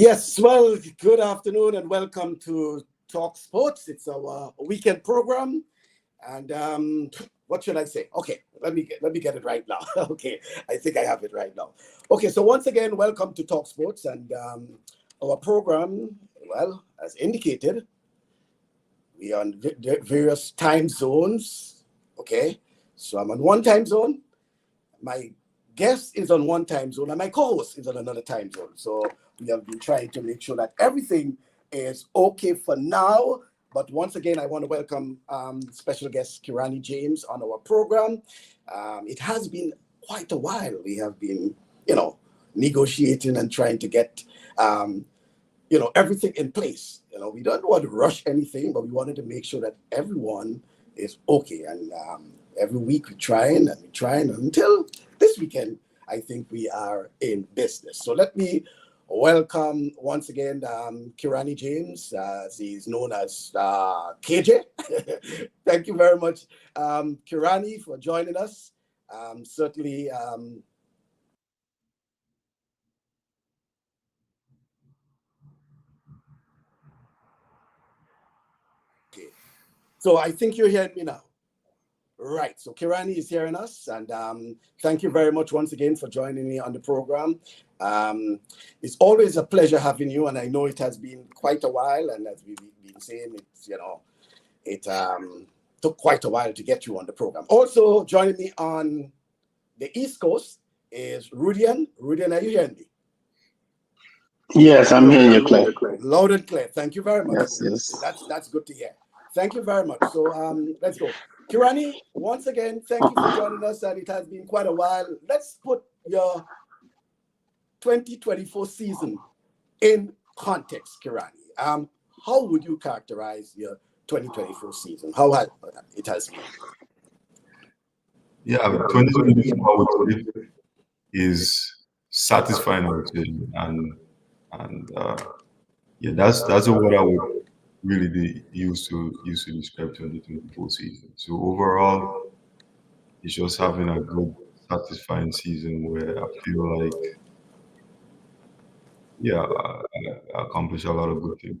Yes, well, good afternoon and welcome to Talk Sports. It's our weekend program, and what should I say? Okay, let me get it right now. Okay, I think I have it right now. Okay, so once again, welcome to Talk Sports, and our program. Well, as indicated, we are on various time zones. Okay, so I'm on one time zone. My guest is on one time zone and my co-host is on another time zone. So we have been trying to make sure that everything is okay for now. But once again, I want to welcome special guest Kirani James on our program. It has been quite a while. We have been, negotiating and trying to get, everything in place. We don't want to rush anything, but we wanted to make sure that everyone is okay. And every week we're trying until this weekend, I think we are in business. So let me welcome once again Kirani James, as he's known as KJ. Thank you very much, Kirani, for joining us. Certainly. Okay. So I think you're hearing me now. Right. So Kirani is hearing us, and thank you very much once again for joining me on the program. It's always a pleasure having you, and I know it has been quite a while. And as we've been saying, it took quite a while to get you on the program. Also joining me on the East Coast is Rudian. Rudian, are you hearing me? Yes, I'm hearing you, Claire. Loud and clear. Thank you very much. Yes. That's good to hear. Thank you very much. So let's go. Kirani, once again, thank you for joining us, and it has been quite a while. Let's put your 2024 season in context, Kirani. How would you characterize your 2024 season? How has it been? Yeah, 2024 is satisfying, I would say, and yeah, that's a word I would really be used to describe 2024 season. So overall, it's just having a good, satisfying season where I feel like, yeah, I accomplished a lot of good things.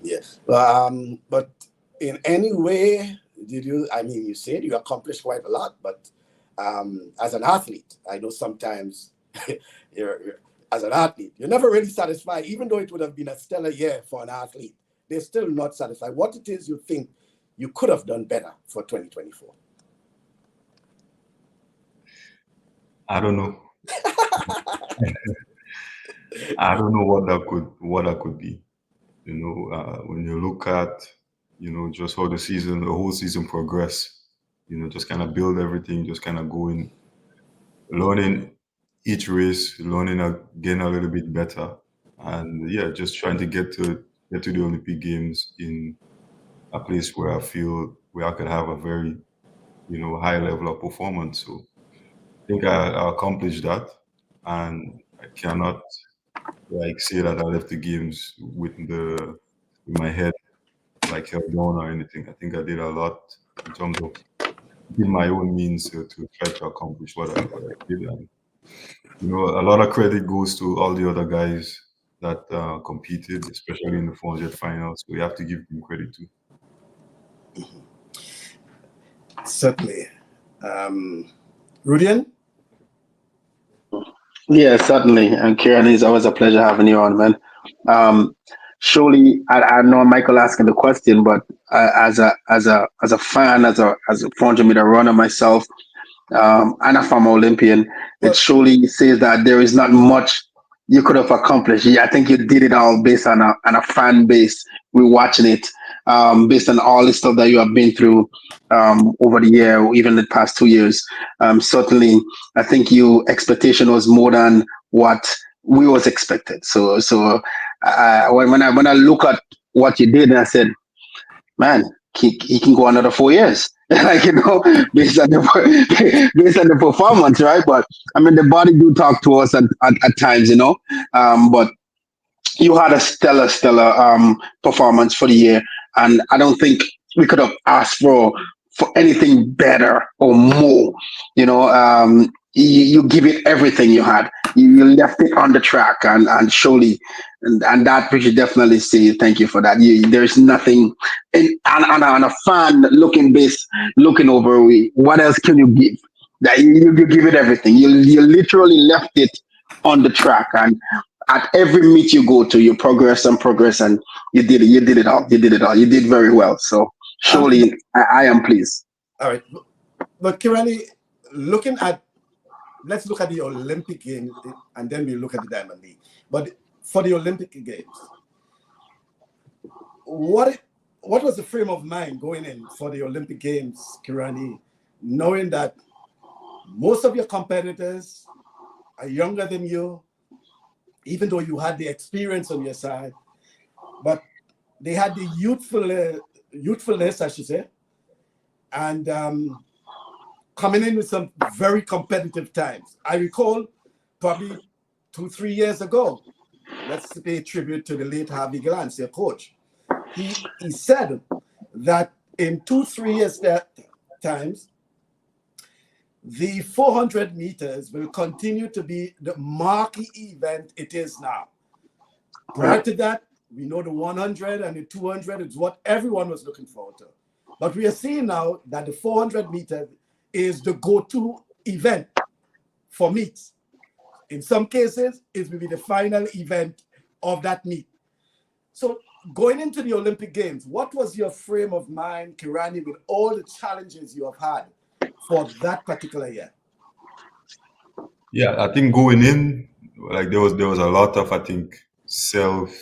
Yes. But in any way, did you? I mean, you said you accomplished quite a lot, but as an athlete, I know sometimes as an athlete, you're never really satisfied, even though it would have been a stellar year for an athlete. They're still not satisfied. What it is you think you could have done better for 2024? I don't know. I don't know what that could be. When you look at, just how the whole season progress, just kind of build everything, just kind of going, learning each race, getting a little bit better. And yeah, just trying to get to the Olympic Games in a place where I feel where I could have a very, high level of performance. So I think I accomplished that, and I cannot say that I left the games with my head like held down or anything. I think I did a lot in terms of in my own means to try to accomplish what I did. And a lot of credit goes to all the other guys that competed, especially in the 400 finals. So we have to give them credit too. Certainly. Rudian? Yeah, certainly. And Kieran, it's always a pleasure having you on, man. Surely, I know Michael asking the question, but as a fan, as a 400-meter runner myself, and a former Olympian, it surely says that there is not much you could have accomplished. Yeah, I think you did it all based on a fan base. We're watching it, based on all the stuff that you have been through over the year, even the past 2 years. Certainly, I think your expectation was more than what we was expected. So when I look at what you did, and I said, man, he can go another 4 years. Like, based on the performance, right? But I mean, the body do talk to us at times, but you had a stellar performance for the year, and I don't think we could have asked for anything better or more. you give it everything you had. You left it on the track, and surely, and that we should definitely say thank you for that. There's nothing, and a fan looking over, what else can you give? That you give it everything. You literally left it on the track, and at every meet you go to, you progress, and you did it all. You did it all. You did very well. So Um, surely, I am pleased. all right, but Kirani, looking at let's look at the Olympic Games and then we look at the Diamond League. But for the Olympic Games, what what was the frame of mind going in for the Olympic Games, Kirani, knowing that most of your competitors are younger than you, even though you had the experience on your side, but they had the youthfulness, I should say, and coming in with some very competitive times. I recall probably 2, 3 years ago, let's pay tribute to the late Harvey Glantz, their coach. He said that in 2, 3 years that times, the 400 meters will continue to be the marquee event it is now. Prior to that, we know the 100 and the 200 is what everyone was looking forward to. But we are seeing now that the 400 meters is the go-to event for meets. In some cases, it will be the final event of that meet. So going into the Olympic Games, what was your frame of mind, Kirani, with all the challenges you have had for that particular year? Yeah, I think going in, like there was a lot of, I think, self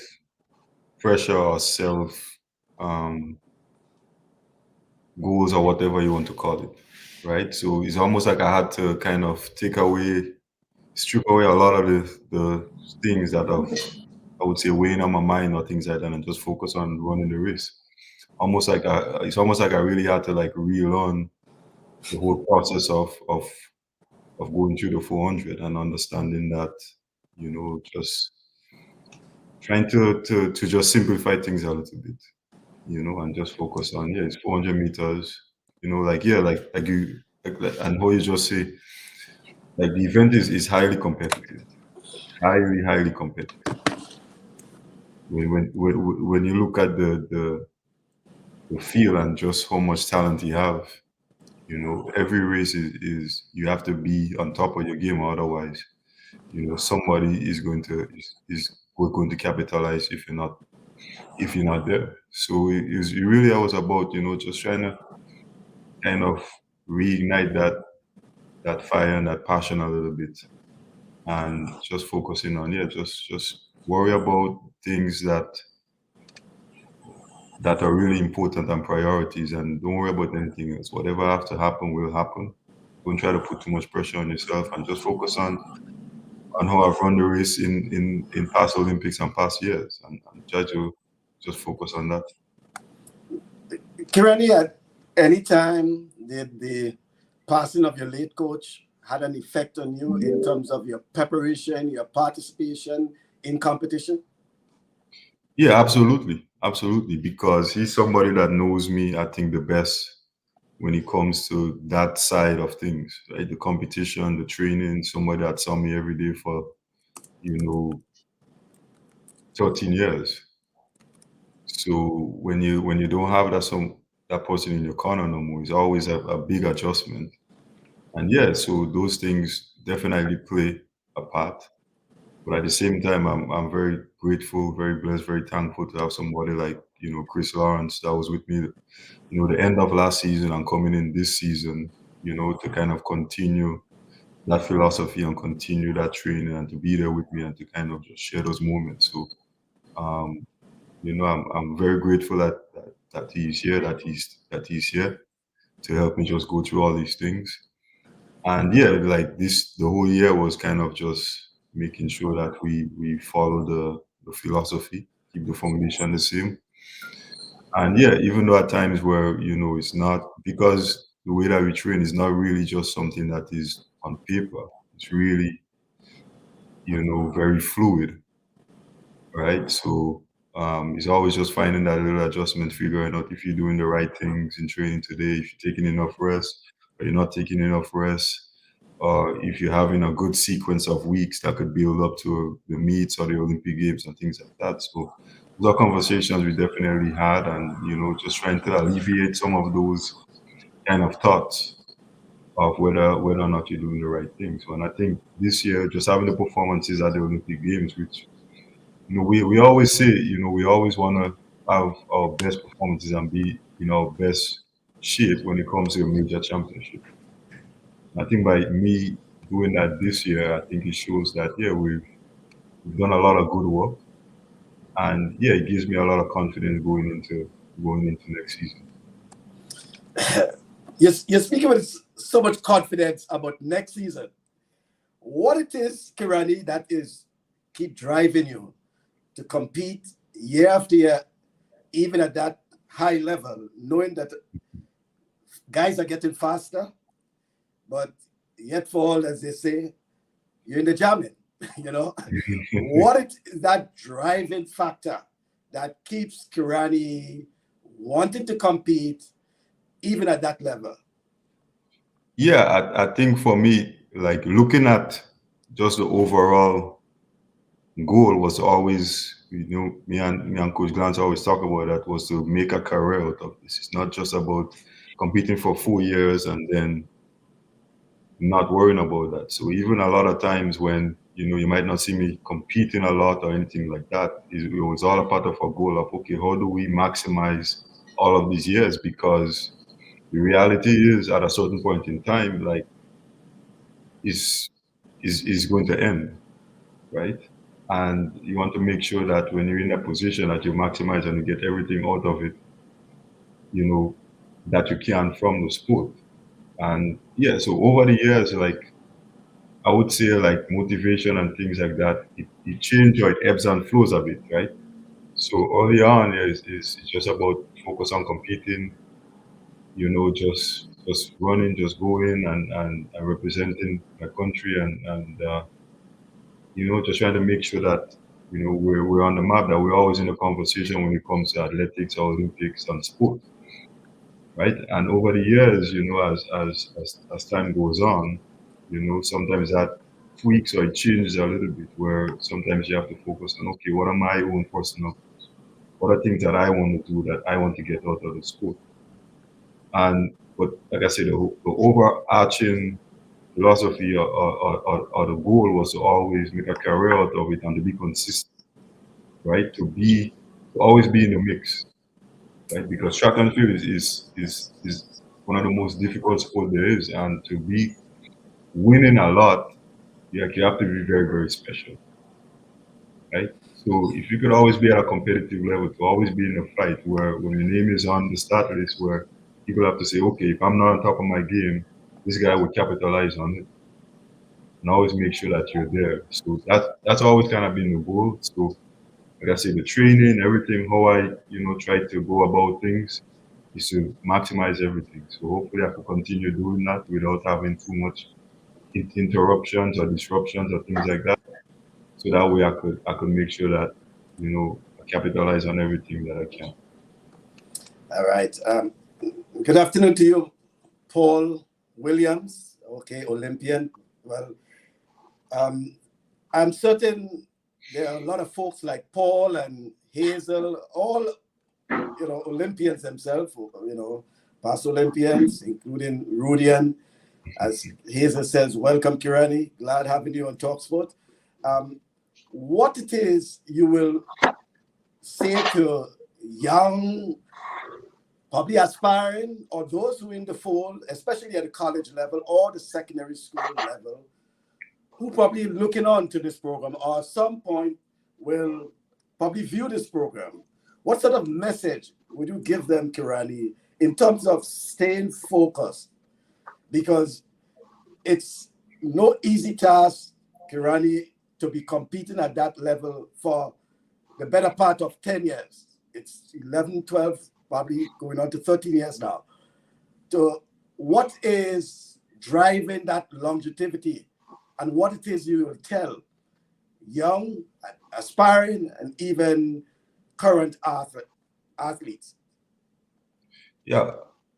pressure or self um goals or whatever you want to call it, right? So it's almost like I had to kind of strip away a lot of the things that I would say weighing on my mind or things like that, and just focus on running the race. It's almost like I really had to like relearn the whole process of going through the 400 and understanding that, just trying to just simplify things a little bit, and just focus on, yeah, it's 400 meters, like, yeah, like you, and how you just say, like, the event is highly competitive, highly competitive. When you look at the field and just how much talent you have, every race is you have to be on top of your game, or otherwise, somebody is going to capitalize if you're not there. So it really was about, just trying to kind of reignite that fire and that passion a little bit, and just focusing on, yeah, just worry about things that are really important and priorities, and don't worry about anything else. Whatever have to happen will happen. Don't try to put too much pressure on yourself, and just focus on how I've run the race in past Olympics and past years, and try to just focus on that. Kirani, at any time did the passing of your late coach had an effect on you in terms of your preparation, your participation in competition? Yeah, absolutely, because he's somebody that knows me, I think, the best when it comes to that side of things, right? The competition, the training, somebody that saw me every day for, you know, 13 years. So when you don't have that person in your corner no more, it's always a big adjustment. And yeah, so those things definitely play a part. But at the same time, I'm very grateful, very blessed, very thankful to have somebody like, Chris Lawrence that was with me, the end of last season and coming in this season, to kind of continue that philosophy and continue that training, and to be there with me and to kind of just share those moments. So, um, I'm very grateful that he's here, that he's here to help me just go through all these things. And yeah, like the whole year was kind of just making sure that we follow the philosophy, keep the foundation the same. And yeah, even though at times where, it's not, because the way that we train is not really just something that is on paper. It's really, very fluid, right? So it's always just finding that little adjustment, figuring out if you're doing the right things in training today, if you're taking enough rest, or you're not taking enough rest, if you're having a good sequence of weeks that could build up to the meets or the Olympic Games and things like that. So those are conversations we definitely had, and just trying to alleviate some of those kind of thoughts of whether or not you're doing the right things. And I think this year, just having the performances at the Olympic Games, which we always say, we always want to have our best performances and be in our best shape when it comes to a major championship. I think by me doing that this year, I think it shows that we've done a lot of good work, and it gives me a lot of confidence going into next season. You're speaking with so much confidence about next season. What it is, Kirani, that is keep driving you to compete year after year, even at that high level, knowing that guys are getting faster, but yet for all, as they say, you're in the jamming, What is that driving factor that keeps Kirani wanting to compete even at that level? Yeah, I think for me, like looking at just the overall goal was always, me and Coach Glantz always talk about that, was to make a career out of this. It's not just about competing for 4 years and then not worrying about that. So even a lot of times when you might not see me competing a lot or anything like that, it was all a part of a goal of, okay, how do we maximize all of these years? Because the reality is, at a certain point in time, like is going to end, right? And you want to make sure that when you're in that position that you maximize and you get everything out of it, that you can from the sport. And so over the years, like I would say, like motivation and things like that, it changed, or it ebbs and flows a bit, right? So early on is it's just about focus on competing, just running, just going and representing my country, and just trying to make sure that we're on the map, that we're always in the conversation when it comes to athletics or Olympics and sport, right? And over the years, as time goes on, sometimes that tweaks or it changes a little bit, where sometimes you have to focus on, okay, what are my own personal, what are things that I want to do, that I want to get out of the sport. But like I said, the overarching philosophy or the goal was to always make a career out of it and to be consistent, right? To always be in the mix, right? Because track and field is one of the most difficult sports there is, and to be winning a lot, you have to be very, very special, right? So if you could always be at a competitive level, to always be in a fight where when your name is on the start list, where people have to say, okay, if I'm not on top of my game, this guy will capitalize on it, and always make sure that you're there. So that's always kind of been the goal. So like I say, the training, everything, how I try to go about things is to maximize everything. So hopefully I can continue doing that without having too much interruptions or disruptions or things like that. So that way I could make sure that I capitalize on everything that I can. All right. Good afternoon to you, Paul Williams. Okay, Olympian. Well, I'm certain there are a lot of folks like Paul and Hazel, all Olympians themselves. Past Olympians, including Rudian. As Hazel says, welcome, Kirani. Glad having you on TalkSport. What it is you will say to young, probably aspiring, or those who are in the fold, especially at the college level or the secondary school level, who probably looking on to this program or at some point will probably view this program? What sort of message would you give them, Kirani, in terms of staying focused? Because it's no easy task, Kirani, to be competing at that level for the better part of 10 years. It's 11, 12, probably going on to 13 years now. So what is driving that longevity, and what it is you will tell young, aspiring, and even current athletes? Yeah.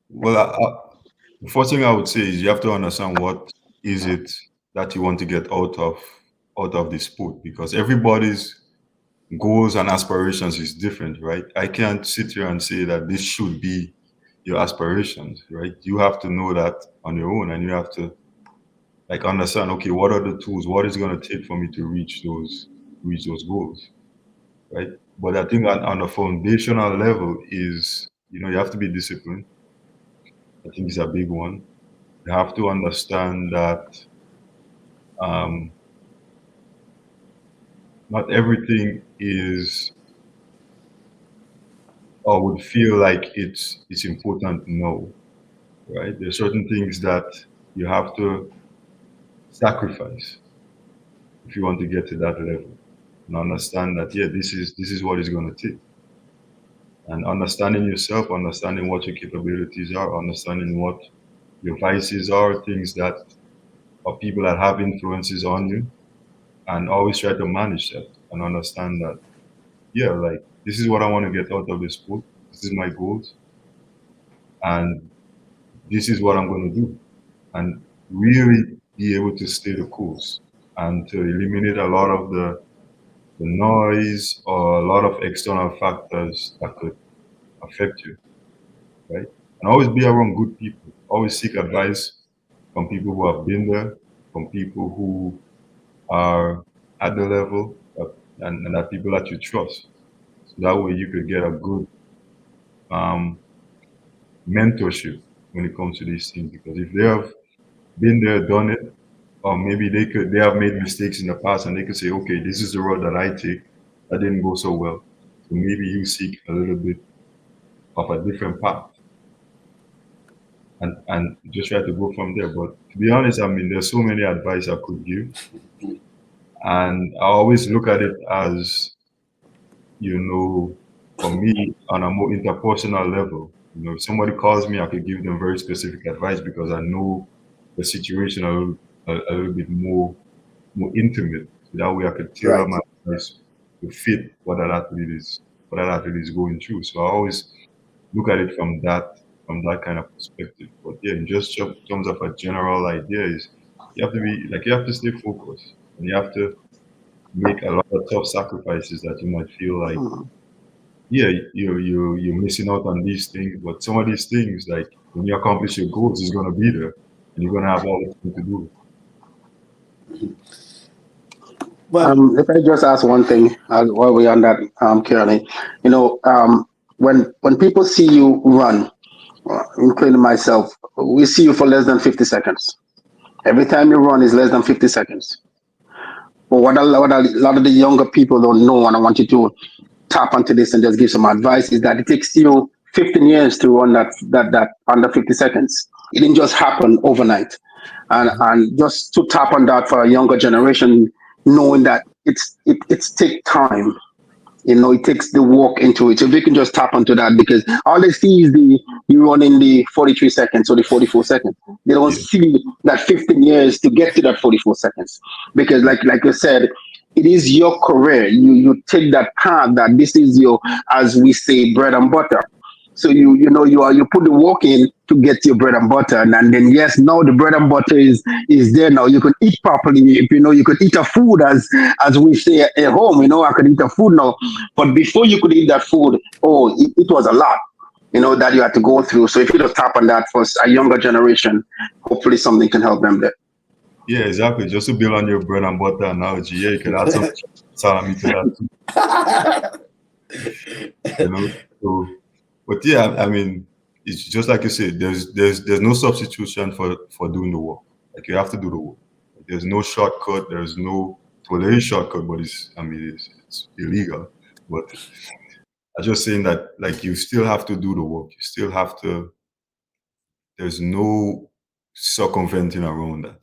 Well, the first thing I would say is you have to understand what is it that you want to get out of the sport? Because everybody's goals and aspirations is different, right? I can't sit here and say that this should be your aspirations, right? You have to know that on your own, and you have to like understand, okay, what are the tools? What is going to take for me to reach those goals, right? But I think on a foundational level is, you have to be disciplined. I think it's a big one. You have to understand that um, not everything is or would feel like it's important. No, right? There's certain things that you have to sacrifice if you want to get to that level, and understand that, yeah, this is what it's going to take. And understanding yourself, understanding what your capabilities are, understanding what your vices are, things that or people that have influences on you, and always try to manage that and understand that, yeah, like this is what I want to get out of this sport. This is my goals, and this is what I'm going to do, and really be able to stay the course and to eliminate a lot of the noise or a lot of external factors that could affect you, right? And always be around good people. Always seek advice from people who have been there, from people who are at the level, and that people that you trust. So that way you could get a good um, mentorship when it comes to these things. Because if they have been there, done it, or maybe they have made mistakes in the past, and they could say, okay, this is the road that I take that didn't go so well. So maybe you seek a little bit of a different path, and just try to go from there. But to be honest, I mean, there's so many advice I could give, and I always look at it as, for me, on a more interpersonal level. If somebody calls me, I could give them very specific advice because I know the situation a little bit more intimate. So that way I could tailor Right. my advice to fit what that athlete is going through. So I always look at it from that kind of perspective. But yeah, in just terms of a general idea is you have to stay focused, and you have to make a lot of tough sacrifices that you might feel like, Mhm. yeah, you're missing out on these things, but some of these things, like when you accomplish your goals, is gonna be there, and you're gonna have all the time to do Well, If I just ask one thing while we're on that, Kirani, you know, when people see you run, including myself, we see you for less than 50 seconds. Every time you run is less than 50 seconds. But what a lot of the younger people don't know, and I want you to tap onto this and just give some advice, is that it takes you 15 years to run that under 50 seconds. It didn't just happen overnight. And just to tap on that for a younger generation, knowing that it's take time. It takes the work into it. So if they can just tap onto that, because all they see is you running the 43 seconds or the 44 seconds. They don't it. see that 15 years to get to that 44 seconds. Because Yeah, like you said, it is your career. You take that path that this is your, as we say, bread and butter. So you put the work in to get your bread and butter, and then yes, now the bread and butter is there now. You can eat properly. If you could eat a food as we say at home. I could eat a food now, but before you could eat that food, it was a lot. That you had to go through. So if you just tap on that for a younger generation, hopefully something can help them there. yeah, exactly. Just to build on your bread and butter analogy, yeah, you could add some salami to that too, you know. So, but yeah, I mean, it's just like you said. There's no substitution for doing the work. Like you have to do the work. There's no shortcut. There's no well, there is shortcut, but it's illegal. But I'm just saying that like you still have to do the work. You still have to. There's no circumventing around that,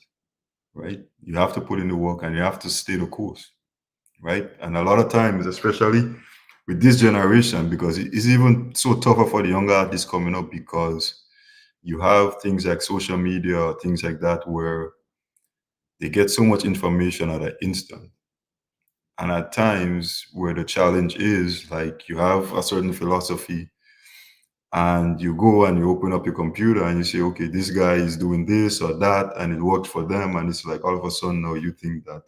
right? You have to put in the work and you have to stay the course, right? And a lot of times, especially with this generation, because it's even so tougher for the younger artists coming up because you have things like social media or things like that where they get so much information at an instant. And at times where the challenge is like you have a certain philosophy and you go and you open up your computer and you say, okay, this guy is doing this or that, and it worked for them, and it's like all of a sudden now you think that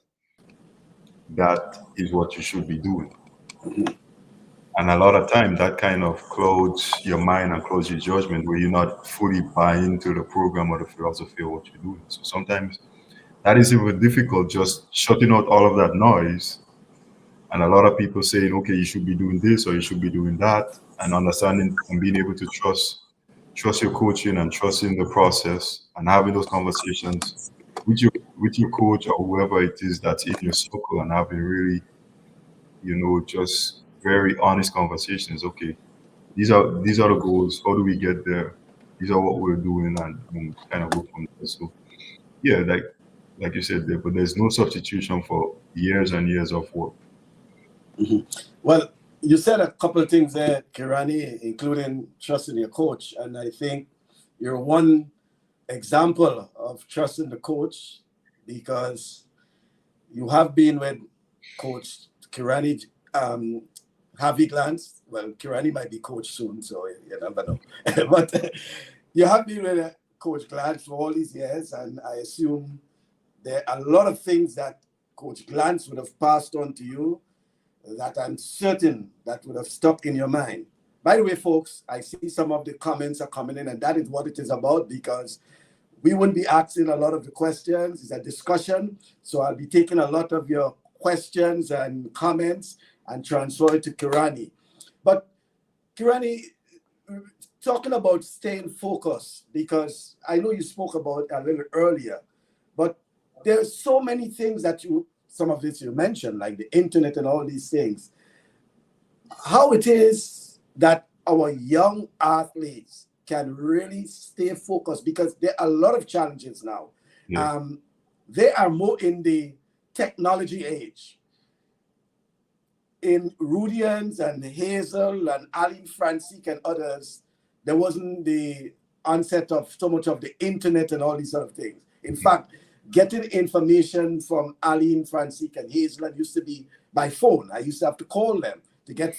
that is what you should be doing. And a lot of time that kind of clouds your mind and clouds your judgment where you're not fully buying into the program or the philosophy of what you're doing. So sometimes that is even difficult, just shutting out all of that noise and a lot of people saying, okay, you should be doing this or you should be doing that, and understanding and being able to trust your coaching and trusting the process and having those conversations with your coach or whoever it is that's in your circle, and having really, just very honest conversations. Okay, these are the goals. How do we get there? These are what we're doing, and kind of go from there. So yeah, like you said there, but there's no substitution for years and years of work. Mhm. Well, you said a couple of things there, Kirani, including trusting your coach. And I think you're one example of trusting the coach because you have been with Coach Kirani Harvey Glantz. Well, Kirani might be coach soon, so you never know. But you have been with Coach Glantz for all these years, and I assume there are a lot of things that Coach Glantz would have passed on to you that I'm certain that would have stuck in your mind. By the way, folks, I see some of the comments are coming in, and that is what it is about because we wouldn't be asking a lot of the questions. It's a discussion. So I'll be taking a lot of your questions and comments and transfer it to Kirani. But Kirani, talking about staying focused, because I know you spoke about a little earlier, but there's so many things that some of this you mentioned, like the internet and all these things. How it is that our young athletes can really stay focused because there are a lot of challenges now. Yeah. They are more in the technology age. In Rudians and Hazel and Aline Francisque and others, there wasn't the onset of so much of the internet and all these sort of things. In fact, getting information from Aline Francisque and Hazel used to be by phone. I used to have to call them to get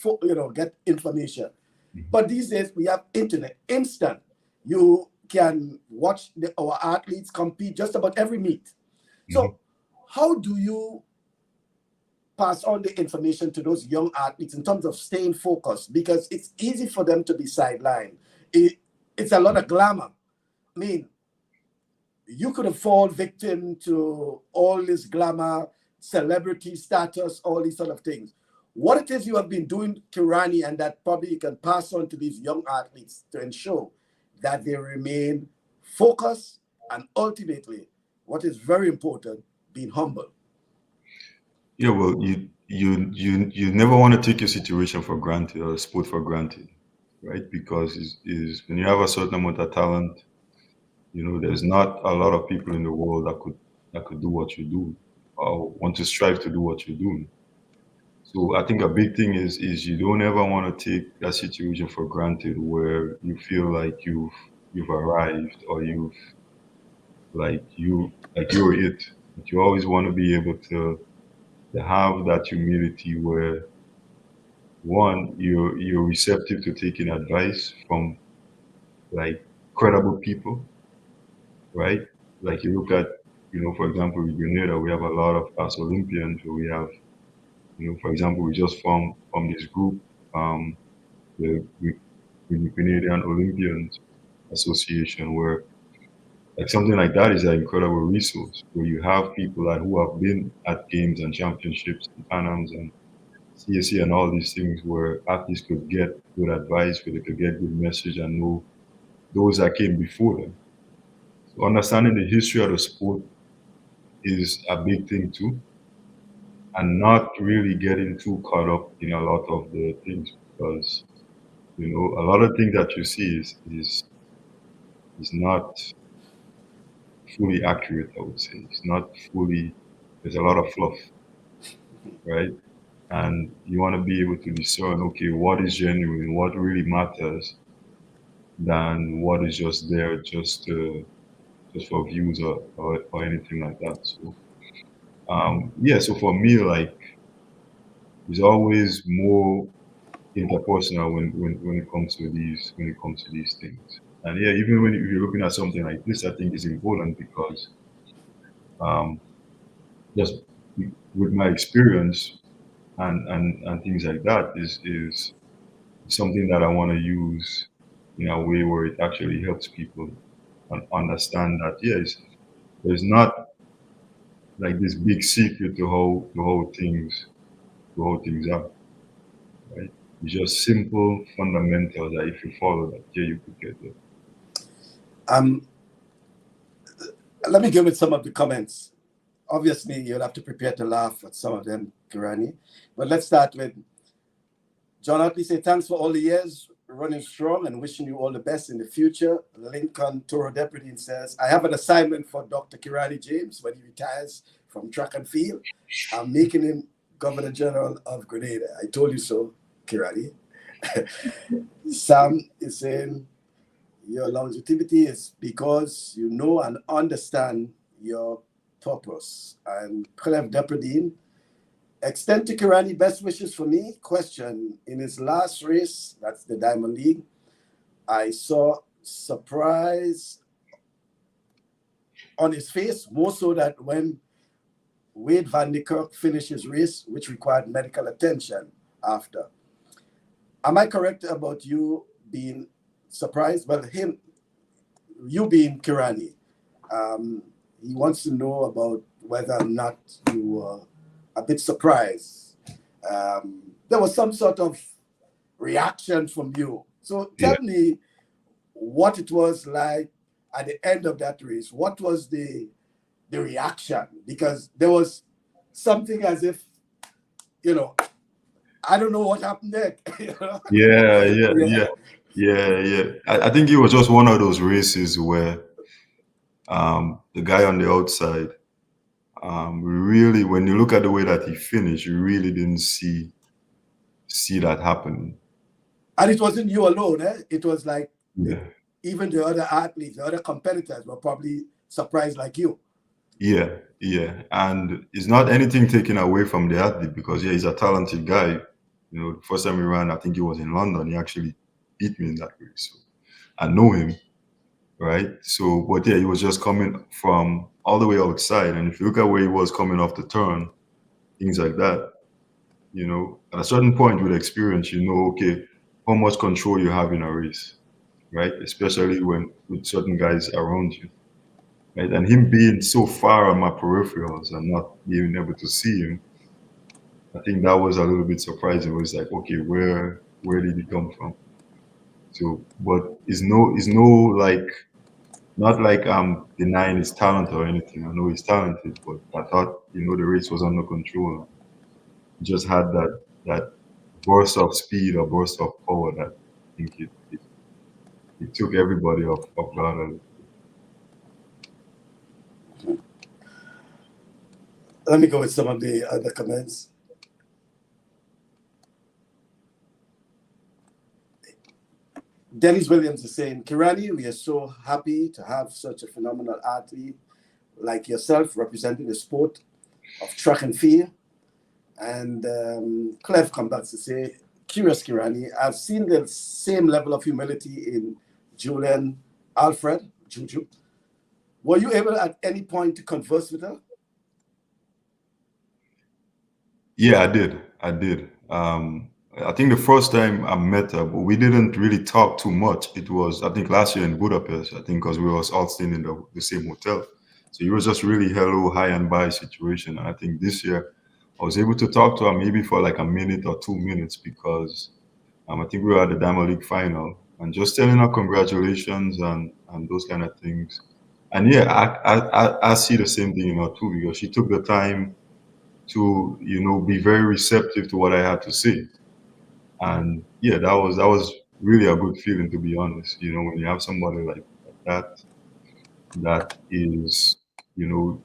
get information. But these days we have internet, instant. You can watch our athletes compete just about every meet. So how do you pass on the information to those young athletes in terms of staying focused? Because it's easy for them to be sidelined. It's a lot of glamour. I mean, you could have fallen victim to all this glamour, celebrity status, all these sort of things. What it is you have been doing, Kirani, and that probably you can pass on to these young athletes to ensure that they remain focused and ultimately, what is very important, being humble. Yeah, well, you never want to take your situation for granted or sport for granted, right? Because is when you have a certain amount of talent, there's not a lot of people in the world that could do what you do or want to strive to do what you're doing. So I think a big thing is you don't ever want to take that situation for granted where you feel like you've arrived or you're it. But you always want to be able to have that humility where one, you're receptive to taking advice from like credible people, right? Like you look at, for example, with Grenada, we have a lot of past Olympians. Who we have, for example, we just formed from this group, the Grenadian Olympians Association, where like something like that is an incredible resource where you have people who have been at games and championships and Panams and CSC and all these things where athletes could get good advice, where they could get good message and know those that came before them. So understanding the history of the sport is a big thing too, and not really getting too caught up in a lot of the things because a lot of things that you see is not fully accurate. I would say it's not fully. There's a lot of fluff, right? And you want to be able to discern, okay, what is genuine, what really matters, than what is just there just for views or anything like that. So yeah, so for me, like it's always more interpersonal when it comes to these things. And yeah, even when you're looking at something like this, I think it's important because um, just with my experience and things like that is something that I want to use in a way where it actually helps people and understand that yes, there's not like this big secret to how things are, right? It's just simple fundamentals that if you follow that, yeah, you could get there. Um, let me give it some of the comments. Obviously, you'll have to prepare to laugh at some of them, Kirani. But let's start with John Utley say, thanks for all the years running strong and wishing you all the best in the future. Lincoln Toro Deputy says, I have an assignment for Dr. Kirani James when he retires from track and field. I'm making him Governor General of Grenada. I told you so, Kirani. Sam is saying, your longevity is because you know and understand your purpose. And Clef Depredine, extend to Kirani best wishes for me. Question, in his last race, that's the Diamond League, I saw surprise on his face, more so that when Wade Van de Kerk finished his race, which required medical attention after. Am I correct about you being surprised? Well, you being Kirani, he wants to know about whether or not you were a bit surprised. There was some sort of reaction from you. So tell me what it was like at the end of that race. What was the reaction? Because there was something as if, I don't know what happened there. Yeah. I think it was just one of those races where the guy on the outside, really, when you look at the way that he finished, you really didn't see that happening. And it wasn't you alone, eh? It was like Yeah. Even the other athletes, the other competitors were probably surprised like you. Yeah. And it's not anything taken away from the athlete because, yeah, he's a talented guy. You know, the first time we ran, I think he was in London. He actually beat me in that race. So I know him, right? So, but yeah, he was just coming from all the way outside. And if you look at where he was coming off the turn, things like that, at a certain point with experience, okay, how much control you have in a race, right? Especially when with certain guys around you, right? And him being so far on my peripherals and not being able to see him, I think that was a little bit surprising. It was like, okay, where did he come from? So, but it's no like not like I'm denying his talent or anything. I know he's talented, but I thought the race was under control. He just had that burst of speed or burst of power that I think it took everybody off guard. Let me go with some of the other comments. Dennis Williams is saying, Kirani, we are so happy to have such a phenomenal athlete like yourself representing the sport of track and field. And Clef comes back to say, curious Kirani, I've seen the same level of humility in Julian Alfred, Juju. Were you able at any point to converse with her? Yeah, I did. I think the first time I met her, but we didn't really talk too much. It was, I think, last year in Budapest. I think because we was all staying in the same hotel, so it was just really hello, hi, and bye situation. And I think this year I was able to talk to her maybe for like a minute or 2 minutes because I think we were at the Diamond League final and just telling her congratulations and those kind of things. And yeah, I see the same thing in her too because she took the time to be very receptive to what I had to say. And yeah, that was really a good feeling, to be honest. When you have somebody like that that is you know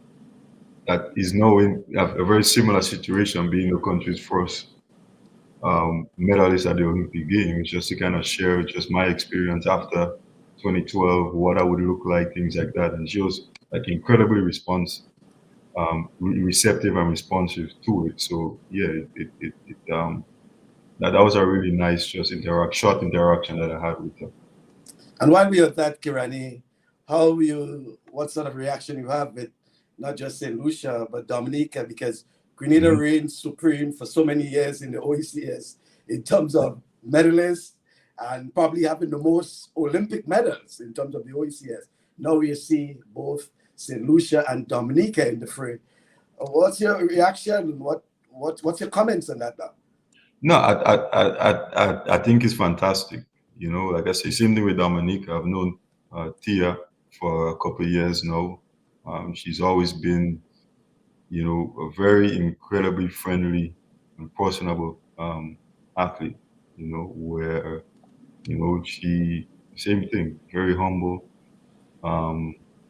that is now in a very similar situation, being the country's first medalist at the Olympic Games, just to kind of share just my experience after 2012, what I would look like, things like that. And she was like incredibly responsive, receptive and responsive to it. So yeah, it that was a really nice just short interaction that I had with her. And while we're at that, Kirani, what sort of reaction you have with not just St. Lucia, but Dominica, because Grenada reigned supreme for so many years in the OECS in terms of medalists and probably having the most Olympic medals in terms of the OECS. Now we see both St. Lucia and Dominica in the fray. What's your reaction? What's your comments on that now? No, I think it's fantastic. You know, like I say, same thing with Dominica. I've known Tia for a couple of years now. She's always been, you know, a very incredibly friendly and personable athlete. You know, where she same thing, very humble.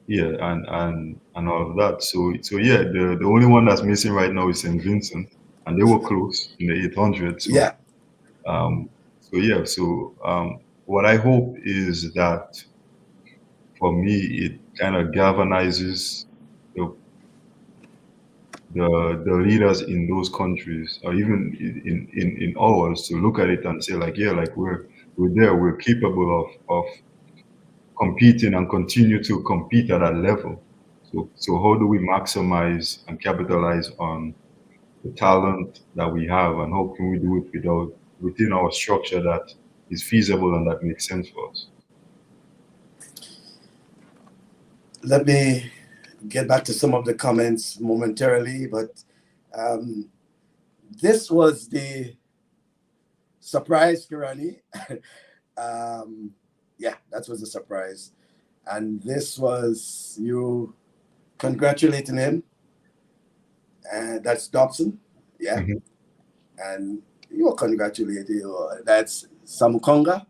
Yeah, and all of that. So yeah, the only one that's missing right now is St. Vincent, and they were close in the 800. So Yeah. What I hope is that for me, it kind of galvanizes the, the leaders in those countries, or even in ours, to look at it and say like, yeah, like we're there, we're capable of competing and continue to compete at that level. So how do we maximize and capitalize on the talent that we have, and how can we do it within our structure that is feasible and that makes sense for us? Let me get back to some of the comments momentarily, but this was the surprise, Kirani. Yeah, that was a surprise. And this was you congratulating him. And that's Dobson. Yeah. And you were congratulating. That's Samukonga.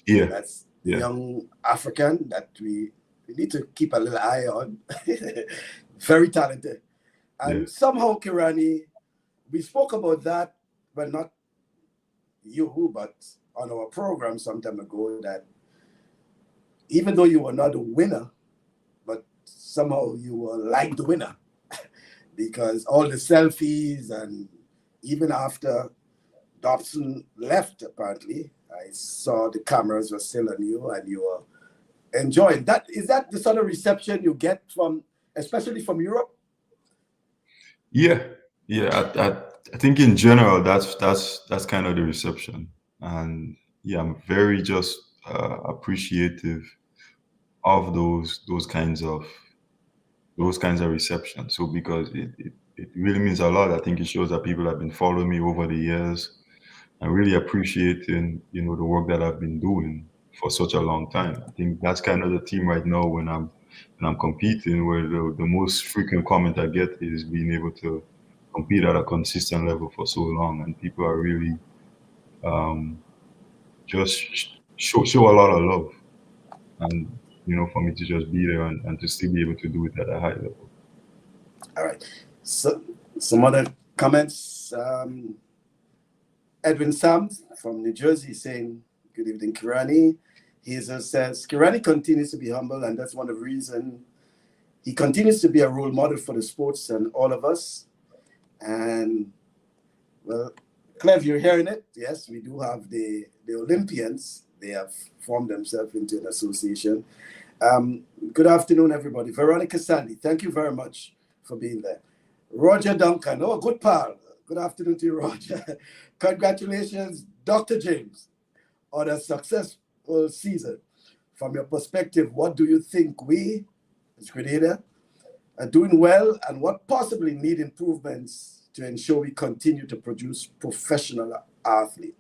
Yeah. That's the young African that we need to keep a little eye on. Very talented. And somehow, Kirani, we spoke about that, but not you, but on our program some time ago, that even though you were not a winner, but somehow you were like the winner. Because all the selfies, and even after Dobson left, apparently, I saw the cameras were still on you and you were enjoying that. Is that the sort of reception you get from, especially from Europe? Yeah. I think in general that's kind of the reception, and yeah, I'm very just appreciative of those kinds of reception. So because it really means a lot. I think it shows that people have been following me over the years and really appreciating, you know, the work that I've been doing for such a long time. I think that's kind of the theme right now when I'm competing, where the most frequent comment I get is being able to compete at a consistent level for so long, and people are really just show a lot of love, and you know, for me to just be there and to still be able to do it at a high level. All right. So some other comments. Edwin Sams from New Jersey saying, good evening, Kirani. He says, Kirani continues to be humble, and that's one of the reasons he continues to be a role model for the sports and all of us. And, well, Clev, you're hearing it. Yes, we do have the Olympians. They have formed themselves into an association. Good afternoon, everybody. Veronica Sandy, thank you very much for being there. Roger Duncan, oh, good pal. Good afternoon to you, Roger. Congratulations, Dr. James, on a successful season. From your perspective, what do you think we, as Grenada, are doing well, and what possibly need improvements to ensure we continue to produce professional athletes?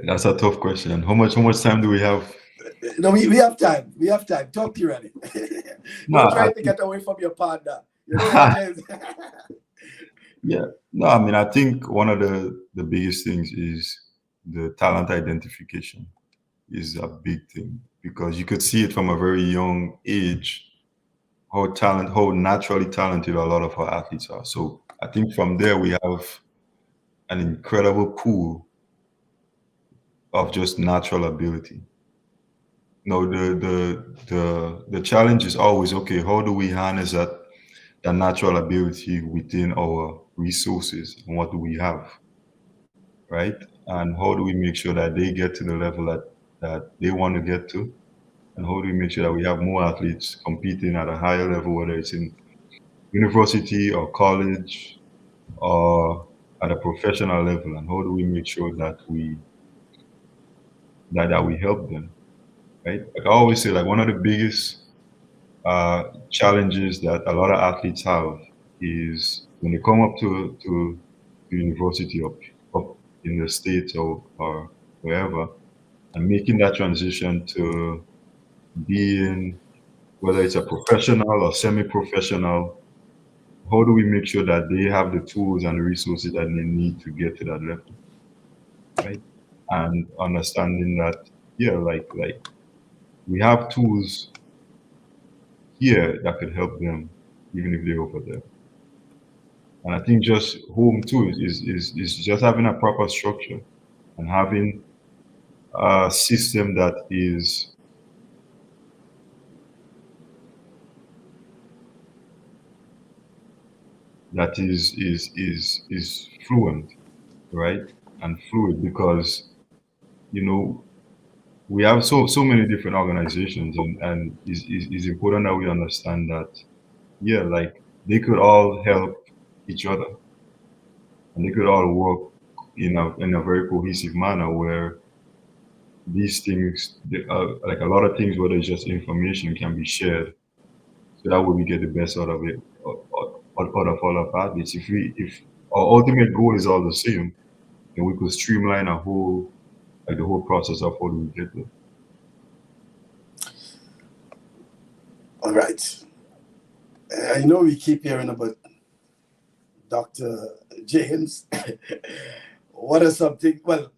That's a tough question. How much time do we have? No, we have time. We have time. Talk to you, Randy. Don't try to get away from your partner. You know what Yeah. No, I mean, I think one of the biggest things is the talent identification is a big thing, because you could see it from a very young age, how naturally talented a lot of our athletes are. So I think from there we have an incredible pool of just natural ability. No, the challenge is always, okay, how do we harness that that natural ability within our resources and what do we have, right? And how do we make sure that they get to the level that they want to get to? And how do we make sure that we have more athletes competing at a higher level, whether it's in university or college or at a professional level? And how do we make sure that we help them, right? Like I always say, like one of the biggest challenges that a lot of athletes have is when they come up to university up in the States or wherever, and making that transition to being, whether it's a professional or semi-professional, how do we make sure that they have the tools and the resources that they need to get to that level, right? And understanding that, yeah, like we have tools here that could help them, even if they're over there. And I think just home too is just having a proper structure and having a system that is fluent, right? And fluid because you know we have so many different organizations and it's important that we understand that, yeah, like they could all help each other and they could all work in a very cohesive manner where these things, like a lot of things, whether it's just information, can be shared. So that way we get the best out of it, out of all of athletes. If our ultimate goal is all the same, then we could streamline the whole process of how do we get there. All right. I know we keep hearing about Dr. James. What are something? Well,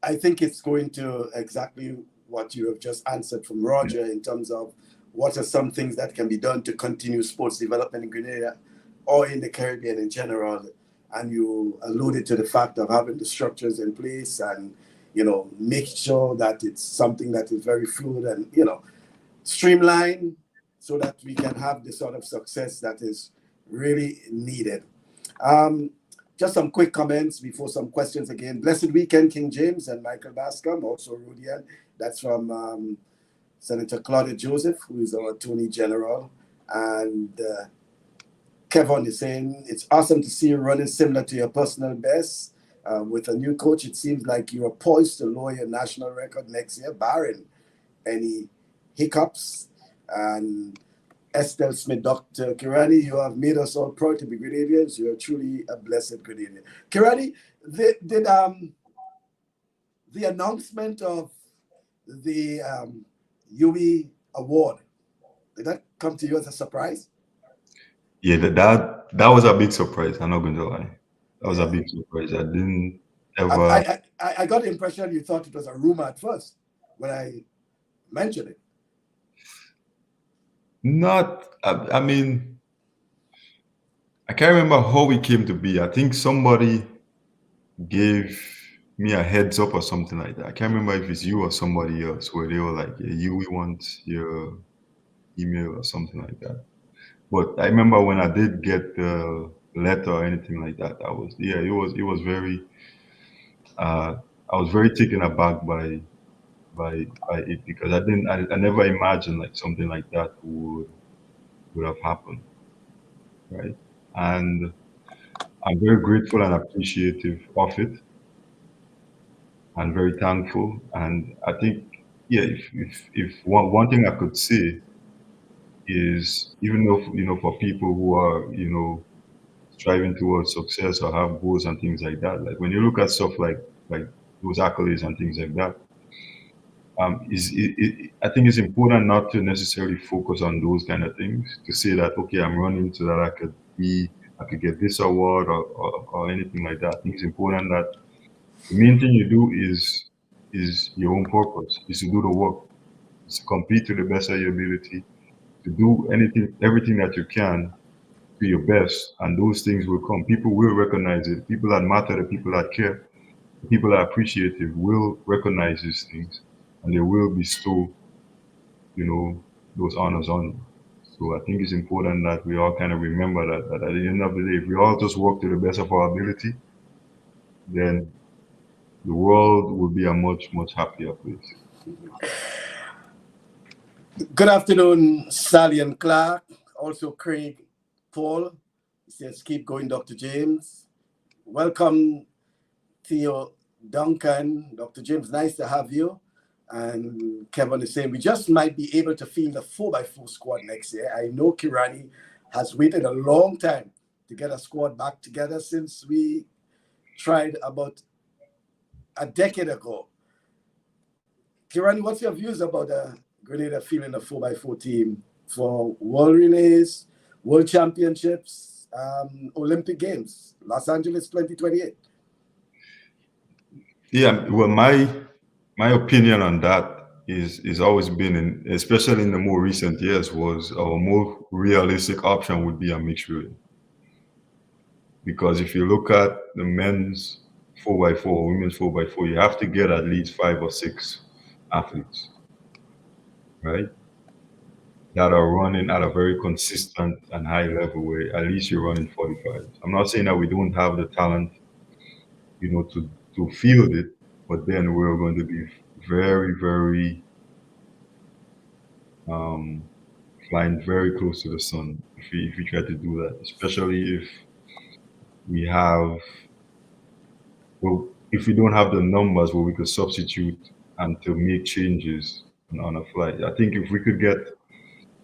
I think it's going to exactly what you have just answered from Roger in terms of what are some things that can be done to continue sports development in Grenada or in the Caribbean in general. And you alluded to the fact of having the structures in place and, make sure that it's something that is very fluid and, streamlined so that we can have the sort of success that is really needed. Um, just some quick comments before some questions again. Blessed weekend, King James and Michael Bascom, also Rudian. That's from Senator Claudia Joseph, who is our Attorney General. And Kevin is saying, it's awesome to see you running similar to your personal best. With a new coach, it seems like you are poised to lower your national record next year, barring any hiccups. And Estelle Smith, Dr. Kirani, you have made us all proud to be Grenadians. You are truly a blessed Grenadian. Kirani, did the announcement of the UE award, did that come to you as a surprise? Yeah, that was a big surprise. I'm not going to lie. That was a Yeah. big surprise. I didn't I, ever. I got the impression you thought it was a rumor at first when I mentioned it. Not. I mean, I can't remember how it came to be. I think somebody gave me a heads up or something like that. I can't remember if it's you or somebody else where they were like, yeah, we want your email or something like that. But I remember when I did get the letter or anything like that, it was very I was very taken aback by it because I never imagined like something like that would have happened, right? And I'm very grateful and appreciative of it and very thankful. And I think, yeah, if one thing I could say is, even though, for people who are, striving towards success or have goals and things like that, like when you look at stuff like those accolades and things like that, I think it's important not to necessarily focus on those kind of things to say that, okay, I'm running so that I could get this award or anything like that. I think it's important that the main thing you do is your own purpose, is to do the work, is to compete to the best of your ability, to do everything that you can to your best, and those things will come. People will recognize it. People that matter, the people that care, the people that are appreciative will recognize these things, and they will bestow, those honors on you. So I think it's important that we all kind of remember that at the end of the day, if we all just work to the best of our ability, then the world will be a much, much happier place. Good afternoon, Sally and Clark. Also, Craig Paul. He says, keep going, Dr. James. Welcome, Theo Duncan. Dr. James, nice to have you. And Kevin is saying, we just might be able to field a 4x4 squad next year. I know Kirani has waited a long time to get a squad back together since we tried about a decade ago. Kirani, what's your views about Grenada fielding a 4x4 team for World Relays, World Championships, Olympic Games, Los Angeles 2028? Yeah, well, my opinion on that is always been, especially in the more recent years, was our more realistic option would be a mixed relay. Because if you look at the men's 4x4, women's 4x4, you have to get at least 5 or 6 athletes, right? That are running at a very consistent and high level where at least you're running 45. I'm not saying that we don't have the talent, to field it, but then we're going to be very, very flying very close to the sun if we try to do that, especially if we have, well, if we don't have the numbers where we could substitute and to make changes on a flight. I think if we could get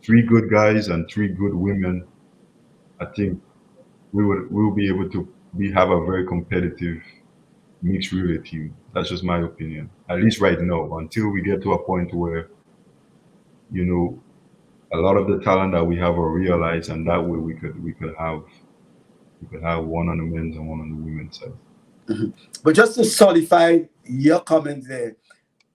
3 good guys and 3 good women, I think we'll be able to have a very competitive mixed relay team. That's just my opinion. At least right now, until we get to a point where, a lot of the talent that we have are realized, and that way we could have one on the men's and one on the women's side. Mm-hmm. But just to solidify your comment there,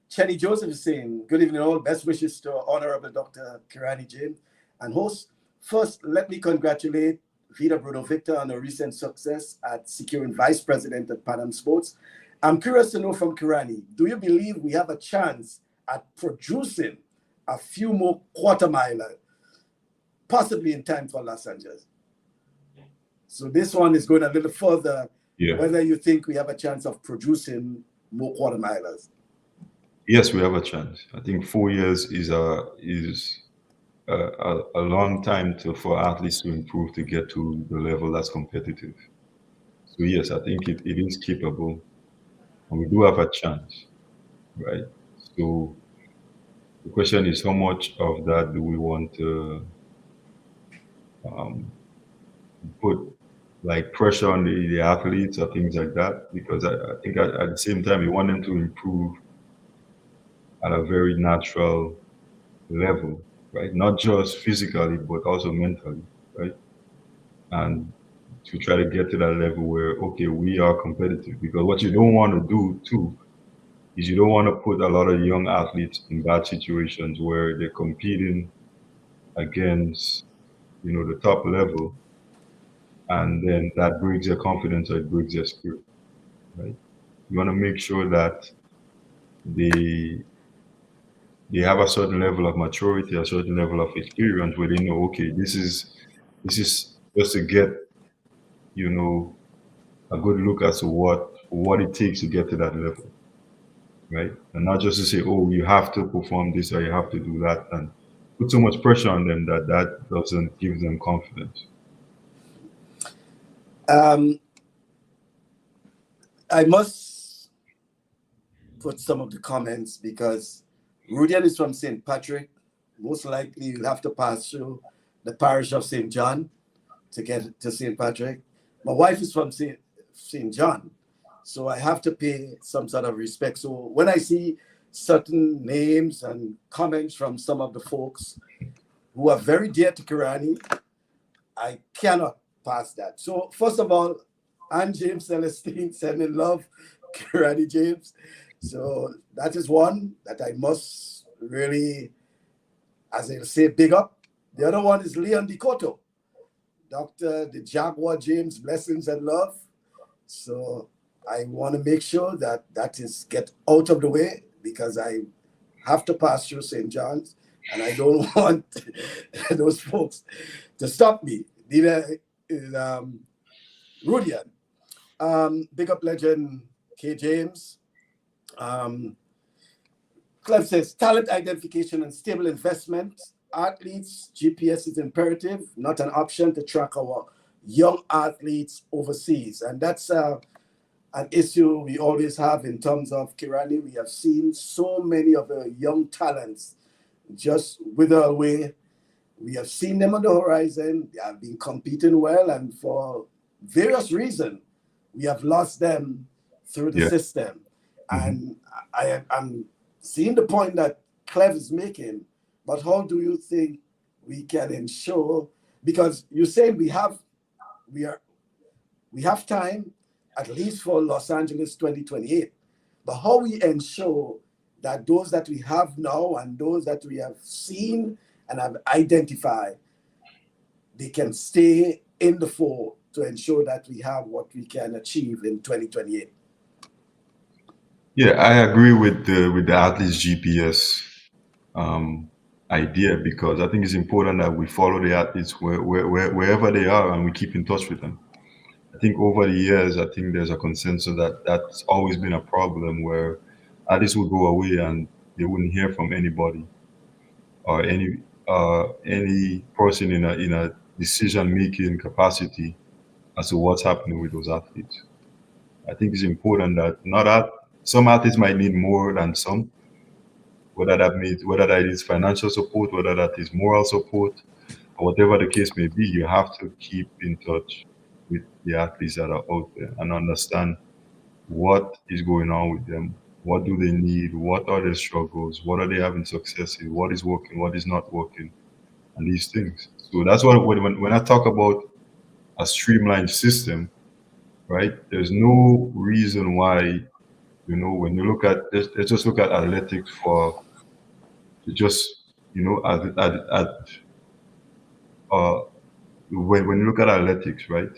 Chenny Joseph is saying, good evening all, best wishes to Honorable Dr. Kirani James and host. First, let me congratulate Vida Bruno Victor on a recent success at securing vice president at Pan Am Sports. I'm curious to know from Kirani, do you believe we have a chance at producing a few more quarter miler, possibly in time for Los Angeles? So this one is going a little further, whether you think we have a chance of producing more quarter milers. Yes, we have a chance. I think 4 years is a long time for athletes to improve to get to the level that's competitive. So yes, I think it is capable, and we do have a chance, right? So the question is, how much of that do we want to put like pressure on the athletes or things like that? Because I think at the same time, we want them to improve at a very natural level, right? Not just physically, but also mentally, right? And to try to get to that level where, okay, we are competitive. Because what you don't want to do too is you don't want to put a lot of young athletes in bad situations where they're competing against, the top level, and then that breaks their confidence or it breaks their spirit, right? You want to make sure that they have a certain level of maturity, a certain level of experience where they know, okay, this is just to get, a good look as to what it takes to get to that level, right? And not just to say, oh, you have to perform this or you have to do that, and put so much pressure on them that doesn't give them confidence. I must put some of the comments because Rudian is from St. Patrick. Most likely you'll have to pass through the parish of St. John to get to St. Patrick. My wife is from St. John, so I have to pay some sort of respect. So when I see certain names and comments from some of the folks who are very dear to Kirani, I cannot pass that. So first of all, I'm James Celestine, sending love, Kirani James. So that is one that I must really, as I say, big up. The other one is Leon DeCotto, Dr. the Jaguar James, blessings and love. So I want to make sure that is get out of the way because I have to pass through St. John's and I don't want those folks to stop me. Neither is Rudian. Big up legend K. James. Clef says talent identification and stable investment. Athletes, GPS is imperative, not an option to track our young athletes overseas. And that's an issue we always have in terms of Kirani. We have seen so many of the young talents just wither away. We have seen them on the horizon. They have been competing well, and for various reasons, we have lost them through the system. And I'm seeing the point that Clev is making, but how do you think we can ensure? Because you say we have time at least for Los Angeles 2028, but how we ensure that those that we have now and those that we have seen and have identified, they can stay in the fold to ensure that we have what we can achieve in 2028. Yeah, I agree with the athletes GPS idea, because I think it's important that we follow the athletes wherever they are and we keep in touch with them. I think over the years, I think there's a consensus that that's always been a problem, where artists would go away and they wouldn't hear from anybody or any person in a decision making capacity as to what's happening with those athletes. I think it's important that not that some athletes might need more than some, whether that is financial support, whether that is moral support, or whatever the case may be. You have to keep in touch with the athletes that are out there and understand what is going on with them, what do they need, what are their struggles, what are they having success in, what is working, what is not working, and these things. So that's what when I talk about a streamlined system, right? There's no reason why, when you look at let's just look at athletics for just at when you look at athletics, right?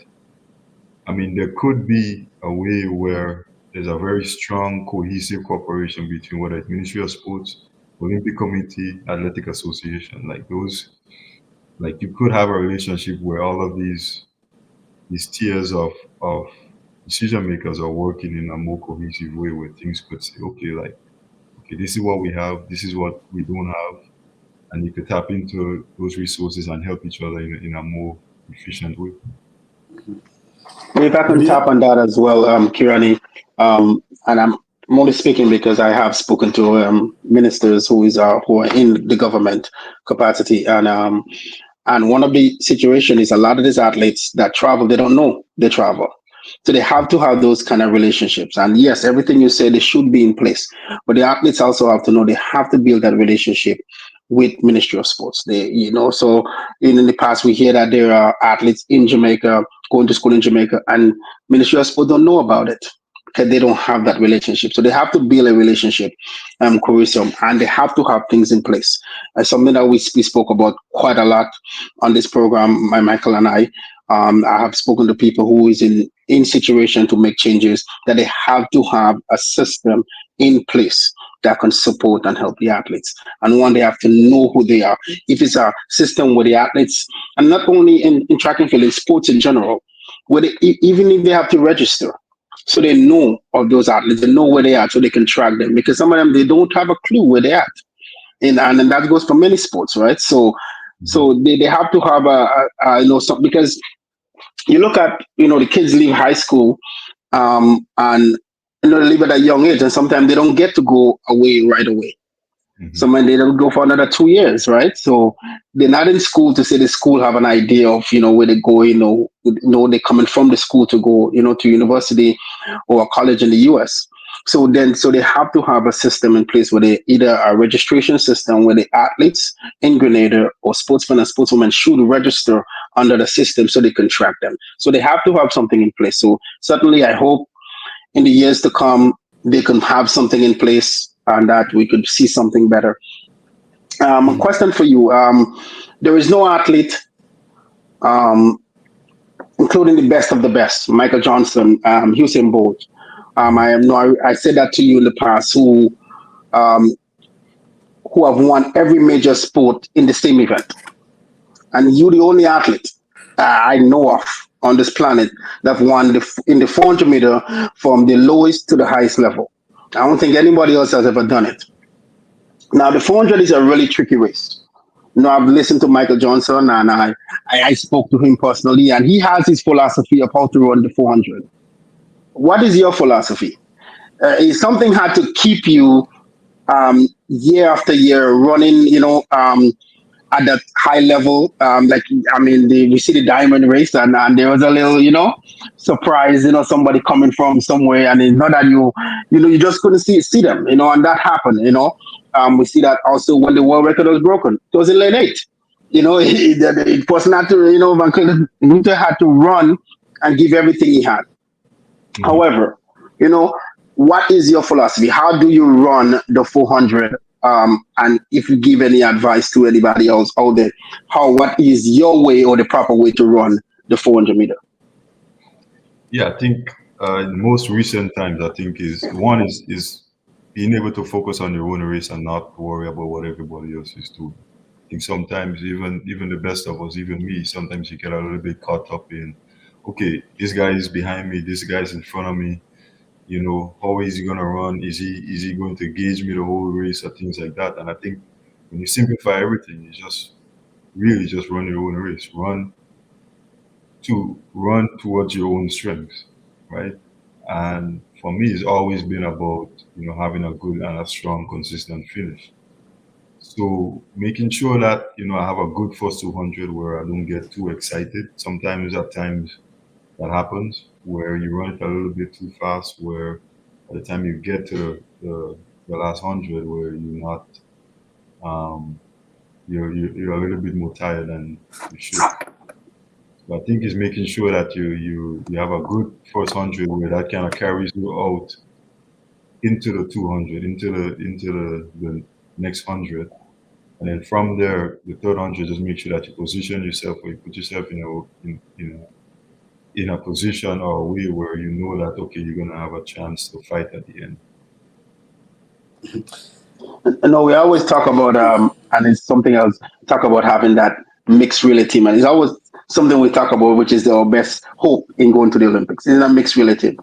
I mean, there could be a way where there's a very strong, cohesive cooperation between whether it's Ministry of Sports, Olympic Committee, Athletic Association, like those. Like you could have a relationship where all of these tiers of decision makers are working in a more cohesive way, where things could say, okay, this is what we have, this is what we don't have, and you could tap into those resources and help each other in a more efficient way. If I can tap on that as well, Kirani, and I'm only speaking because I have spoken to ministers who are in the government capacity, and one of the situation is a lot of these athletes that travel, they don't know they travel. So they have to have those kind of relationships. And yes, everything you say, they should be in place. But the athletes also have to know they have to build that relationship with Ministry of Sports. So in the past, we hear that there are athletes in Jamaica, going to school in Jamaica, and Ministry of Sports don't know about it because they don't have that relationship. So they have to build a relationship, curriculum, and they have to have things in place. Something that we spoke about quite a lot on this program, my Michael and I. I have spoken to people who is in situation to make changes, that they have to have a system in place that can support and help the athletes. And one, they have to know who they are. If it's a system where the athletes, and not only in track and field, in sports in general, where even if they have to register, so they know of those athletes, they know where they are, so they can track them. Because some of them, they don't have a clue where they're at. And that goes for many sports, right? So they have to have because you look at, the kids leave high school, and they leave at a young age, and sometimes they don't get to go away right away. Sometimes they don't go for another 2 years, right? So they're not in school to say the school have an idea of, where they go, they're coming from the school to go, to university or a college in the US. So they have to have a system in place where they either a registration system where the athletes in Grenada or sportsmen and sportswomen should register under the system so they can track them. So they have to have something in place. So certainly I hope in the years to come, they can have something in place and that we could see something better. A question for you. There is no athlete, including the best of the best, Michael Johnson, Usain Bolt. I said that to you in the past, who have won every major sport in the same event. And you're the only athlete I know of on this planet that won in the 400 meter from the lowest to the highest level. I don't think anybody else has ever done it. Now, the 400 is a really tricky race. I've listened to Michael Johnson and I spoke to him personally, and he has his philosophy of how to run the 400. What is your philosophy? Is something had to keep you year after year running, at that high level. Like, I mean, we see the diamond race, and there was a little, surprise, somebody coming from somewhere, and it's not that you just couldn't see them, and that happened, we see that also when the world record was broken. It was in lane 8. It was not to, Van Luther had to run and give everything he had. However, what is your philosophy? How do you run the 400? And if you give any advice to anybody else out there, what is your way or the proper way to run the 400 meter? Yeah, I think in most recent times, I think is being able to focus on your own race and not worry about what everybody else is doing. I think sometimes even the best of us, even me, sometimes you get a little bit caught up in, okay, this guy is behind me, this guy is in front of me. How is he gonna run? Is he going to gauge me the whole race or things like that? And I think when you simplify everything, you just really just run your own race. Run towards your own strengths, right? And for me, it's always been about having a good and a strong, consistent finish. So making sure that I have a good first 200 where I don't get too excited. Sometimes at times that happens where you run it a little bit too fast, where by the time you get to the last 100, where you're not, you're a little bit more tired than you should. So I think it's making sure that you have a good first 100 where that kind of carries you out into the 200, into the next 100. And then from there, the third 100, just make sure that you position yourself or you put yourself in a position or a way where you know that, okay, you're going to have a chance to fight at the end. No, we always talk about, and it's something else, talk about having that mixed relay team. And it's always something we talk about, which is our best hope in going to the Olympics. It's a mixed relay team.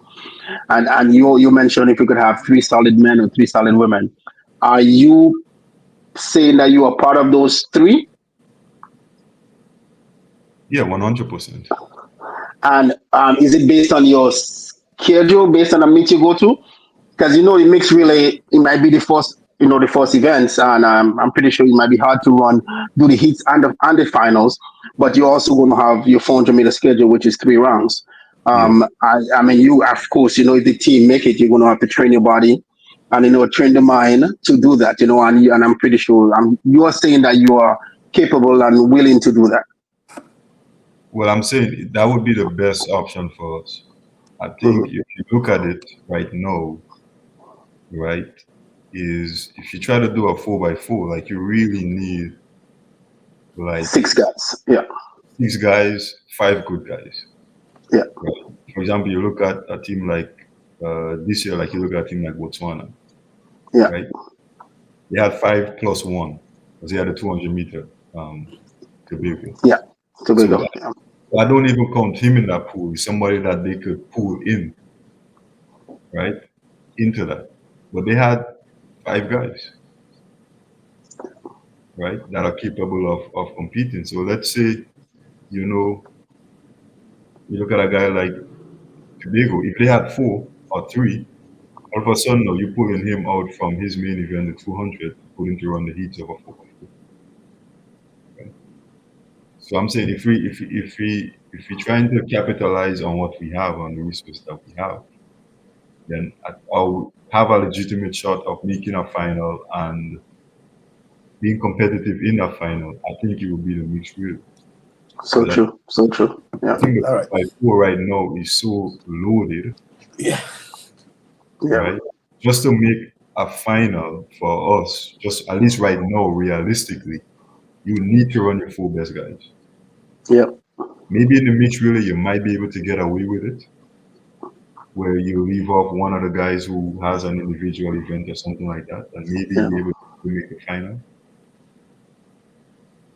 And you mentioned if we could have 3 solid men or 3 solid women. Are you saying that you are part of those 3? Yeah, 100%. And is it based on your schedule, based on the meet you go to? Because the mixed relay, it might be the first events, and I'm pretty sure it might be hard to do the heats and the finals. But you're also going to have your 400 meter schedule, which is 3 rounds. Yes. I mean, you of course, if the team make it, you're going to have to train your body and train the mind to do that. And I'm pretty sure you are saying that you are capable and willing to do that. Well, I'm saying that would be the best option for us. I think if you look at it right now, right, is if you try to do a 4x4, like you really need like 6 guys. Yeah. 6 guys, 5 good guys. Yeah. Right? For example, you look at a team like this year, like you look at a team like Botswana. Yeah. Right? They had 5 plus 1 because they had a 200 meter Tobago. Yeah. Tobago. So I don't even count him in that pool. He's somebody that they could pull in, right, into that. But they had 5 guys, right, that are capable of competing. So let's say, you look at a guy like Tobago. If they had 4 or 3, all of a sudden, now you're pulling him out from his main event, the 200, pulling to run the heats of a 4x4. Right? So I'm saying if we trying to capitalize on what we have, on the resources that we have, then I'll have a legitimate shot of making a final and being competitive in that final. I think it will be the mixed relay. So true. Yeah. I think the 4x4 right now is so loaded. Yeah. Right? Just to make a final for us, just at least right now, realistically, you need to run your 4 best guys. Yeah. Maybe in the mixed relay, you might be able to get away with it, where you leave off one of the guys who has an individual event or something like that, and maybe you're able to we make the final.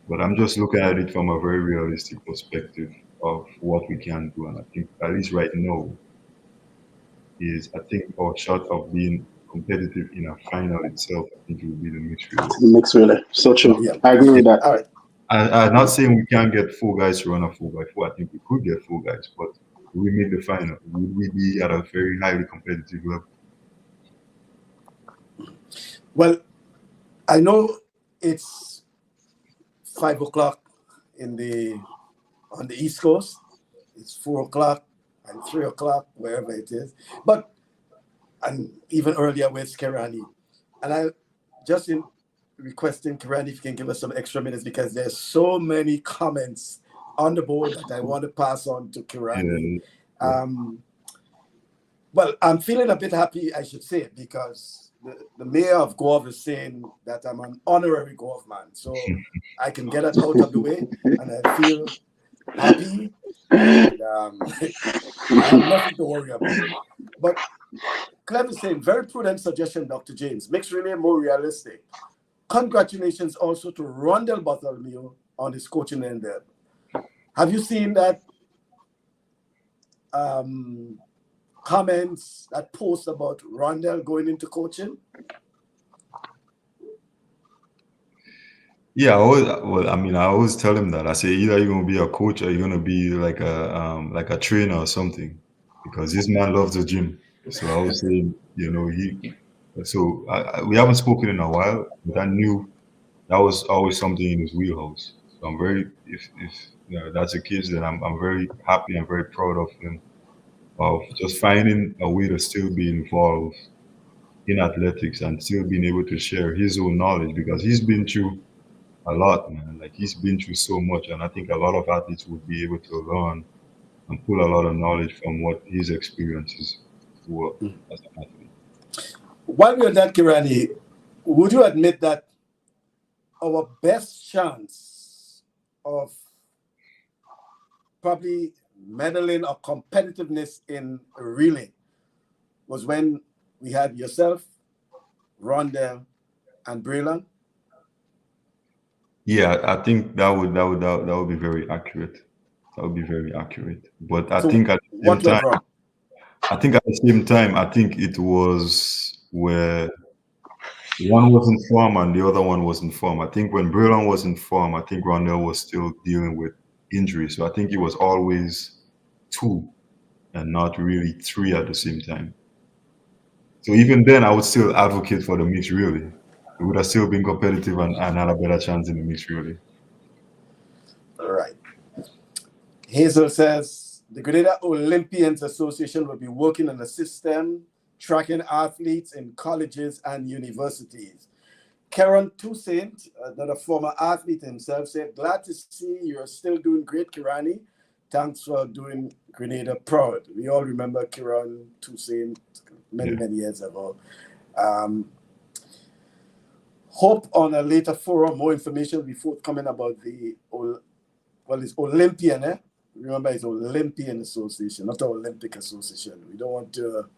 But I'm just looking at it from a very realistic perspective of what we can do. And I think, at least right now, I think our shot of being competitive in a final itself, I think it will be the mixed relay. Mixed relay. So true. Yeah. I agree with that. All right. I'm not saying we can't get four guys to run a 4x4. I think we could get four guys, but will we make the final? Would we be at a very highly competitive level? Well, I know it's 5 o'clock on the East Coast. It's 4 o'clock and 3 o'clock, wherever it is. But and even earlier with Kirani. And I just in requesting Kirani if you can give us some extra minutes because there's so many comments on the board that I want to pass on to Kirani. Yeah. Well, I'm feeling a bit happy, I should say, because the mayor of Gov is saying that I'm an honorary Gov man. So I can get it out of the way and I feel happy. And, I have nothing to worry about. But Clever saying, very prudent suggestion, Dr. James. Makes relay more realistic. Congratulations also to Rondell Bartholomew on his coaching endeavor. Have you seen that comments, that post about Rondell going into coaching? Yeah, I always tell him that. I say either you're gonna be a coach or you're gonna be like a trainer or something, because this man loves the gym. So I was saying, we haven't spoken in a while, but I knew that was always something in his wheelhouse. So I'm very, if that's the case, then I'm very happy and very proud of him of just finding a way to still be involved in athletics and still being able to share his own knowledge, because he's been through a lot, man. Like, he's been through so much, and I think a lot of athletes would be able to learn and pull a lot of knowledge from what his experiences were as an athlete. While we're on that, Kirani, would you admit that our best chance of probably medaling or competitiveness in relay was when we had yourself, Rondell, and Braylon? Yeah, I think that would be very accurate. That would be very accurate. But I So think at the same what went time, wrong? I think it was where one was in form and the other one was in form. I think when Braylon was in form, I think Rondell was still dealing with injury. So I think it was always two and not really three at the same time. So even then, I would still advocate for the mixed relay. It would have still been competitive and had a better chance in the mixed relay. All right. Hazel says the Grenada Olympians Association will be working on a system tracking athletes in colleges and universities. Karen Toussaint, another former athlete himself, said, glad to see you're still doing great, Kirani. Thanks for doing Grenada proud. We all remember Karen Toussaint many years ago. Hope on a later forum, more information will be forthcoming about it's Olympian, eh? Remember, it's Olympian Association, not the Olympic Association. We don't want to...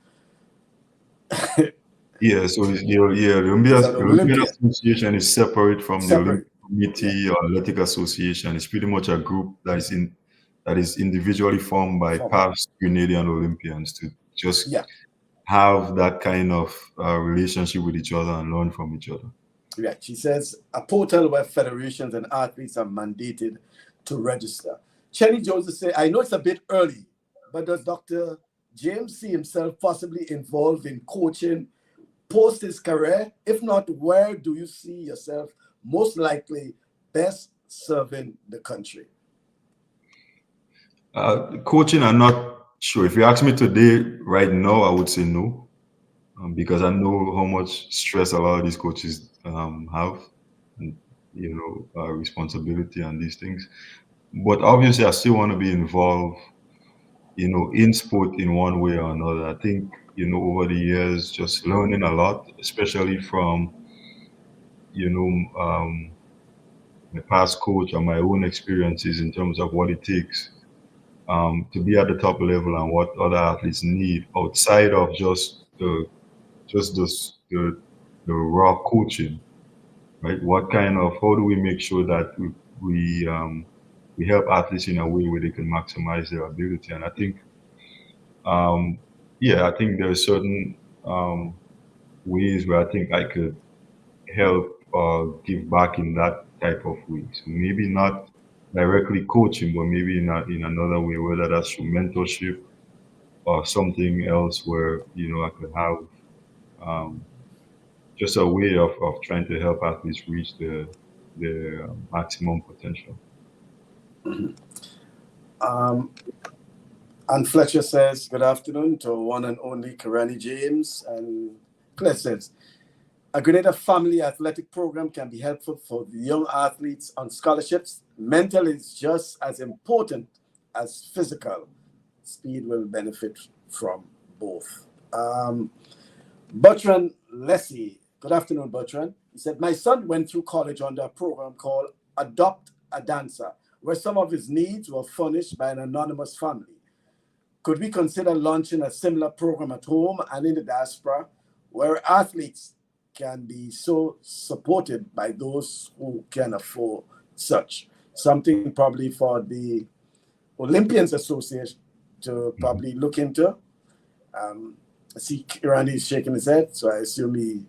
Yeah, so the Olympian Association is separate from the Olympic Committee or Athletic Association. It's pretty much a group that is individually formed by past Grenadian Olympians to just have that kind of relationship with each other and learn from each other. Yeah, she says a portal where federations and athletes are mandated to register. Chenny Joseph says, I know it's a bit early, but does Dr. James see himself possibly involved in coaching post his career? If not, where do you see yourself most likely best serving the country? Coaching, I'm not sure. If you ask me today, right now, I would say no, because I know how much stress a lot of these coaches have, and responsibility and these things. But obviously, I still want to be involved, in sport in one way or another. I think, over the years, just learning a lot, especially from, my past coach or my own experiences in terms of what it takes to be at the top level and what other athletes need outside of just the raw coaching. right? How do we make sure that we help athletes in a way where they can maximize their ability? And I think, um, yeah, I think there are certain ways where I think I could help give back in that type of way. So maybe not directly coaching, but maybe in another way, whether that's through mentorship or something else where, I could have um, just a way of trying to help athletes reach their maximum potential. Um, and Fletcher says, good afternoon to one and only Kirani James. And Claire says, a Grenada family athletic program can be helpful for the young athletes on scholarships. Mental is just as important as physical. Speed will benefit from both. Bertrand Lessie, good afternoon, Bertrand. He said, my son went through college under a program called Adopt a Dancer, where some of his needs were furnished by an anonymous family. Could we consider launching a similar program at home and in the diaspora, where athletes can be so supported by those who can afford such? Something probably for the Olympians Association to probably look into. I see Kirani is shaking his head, so I assume he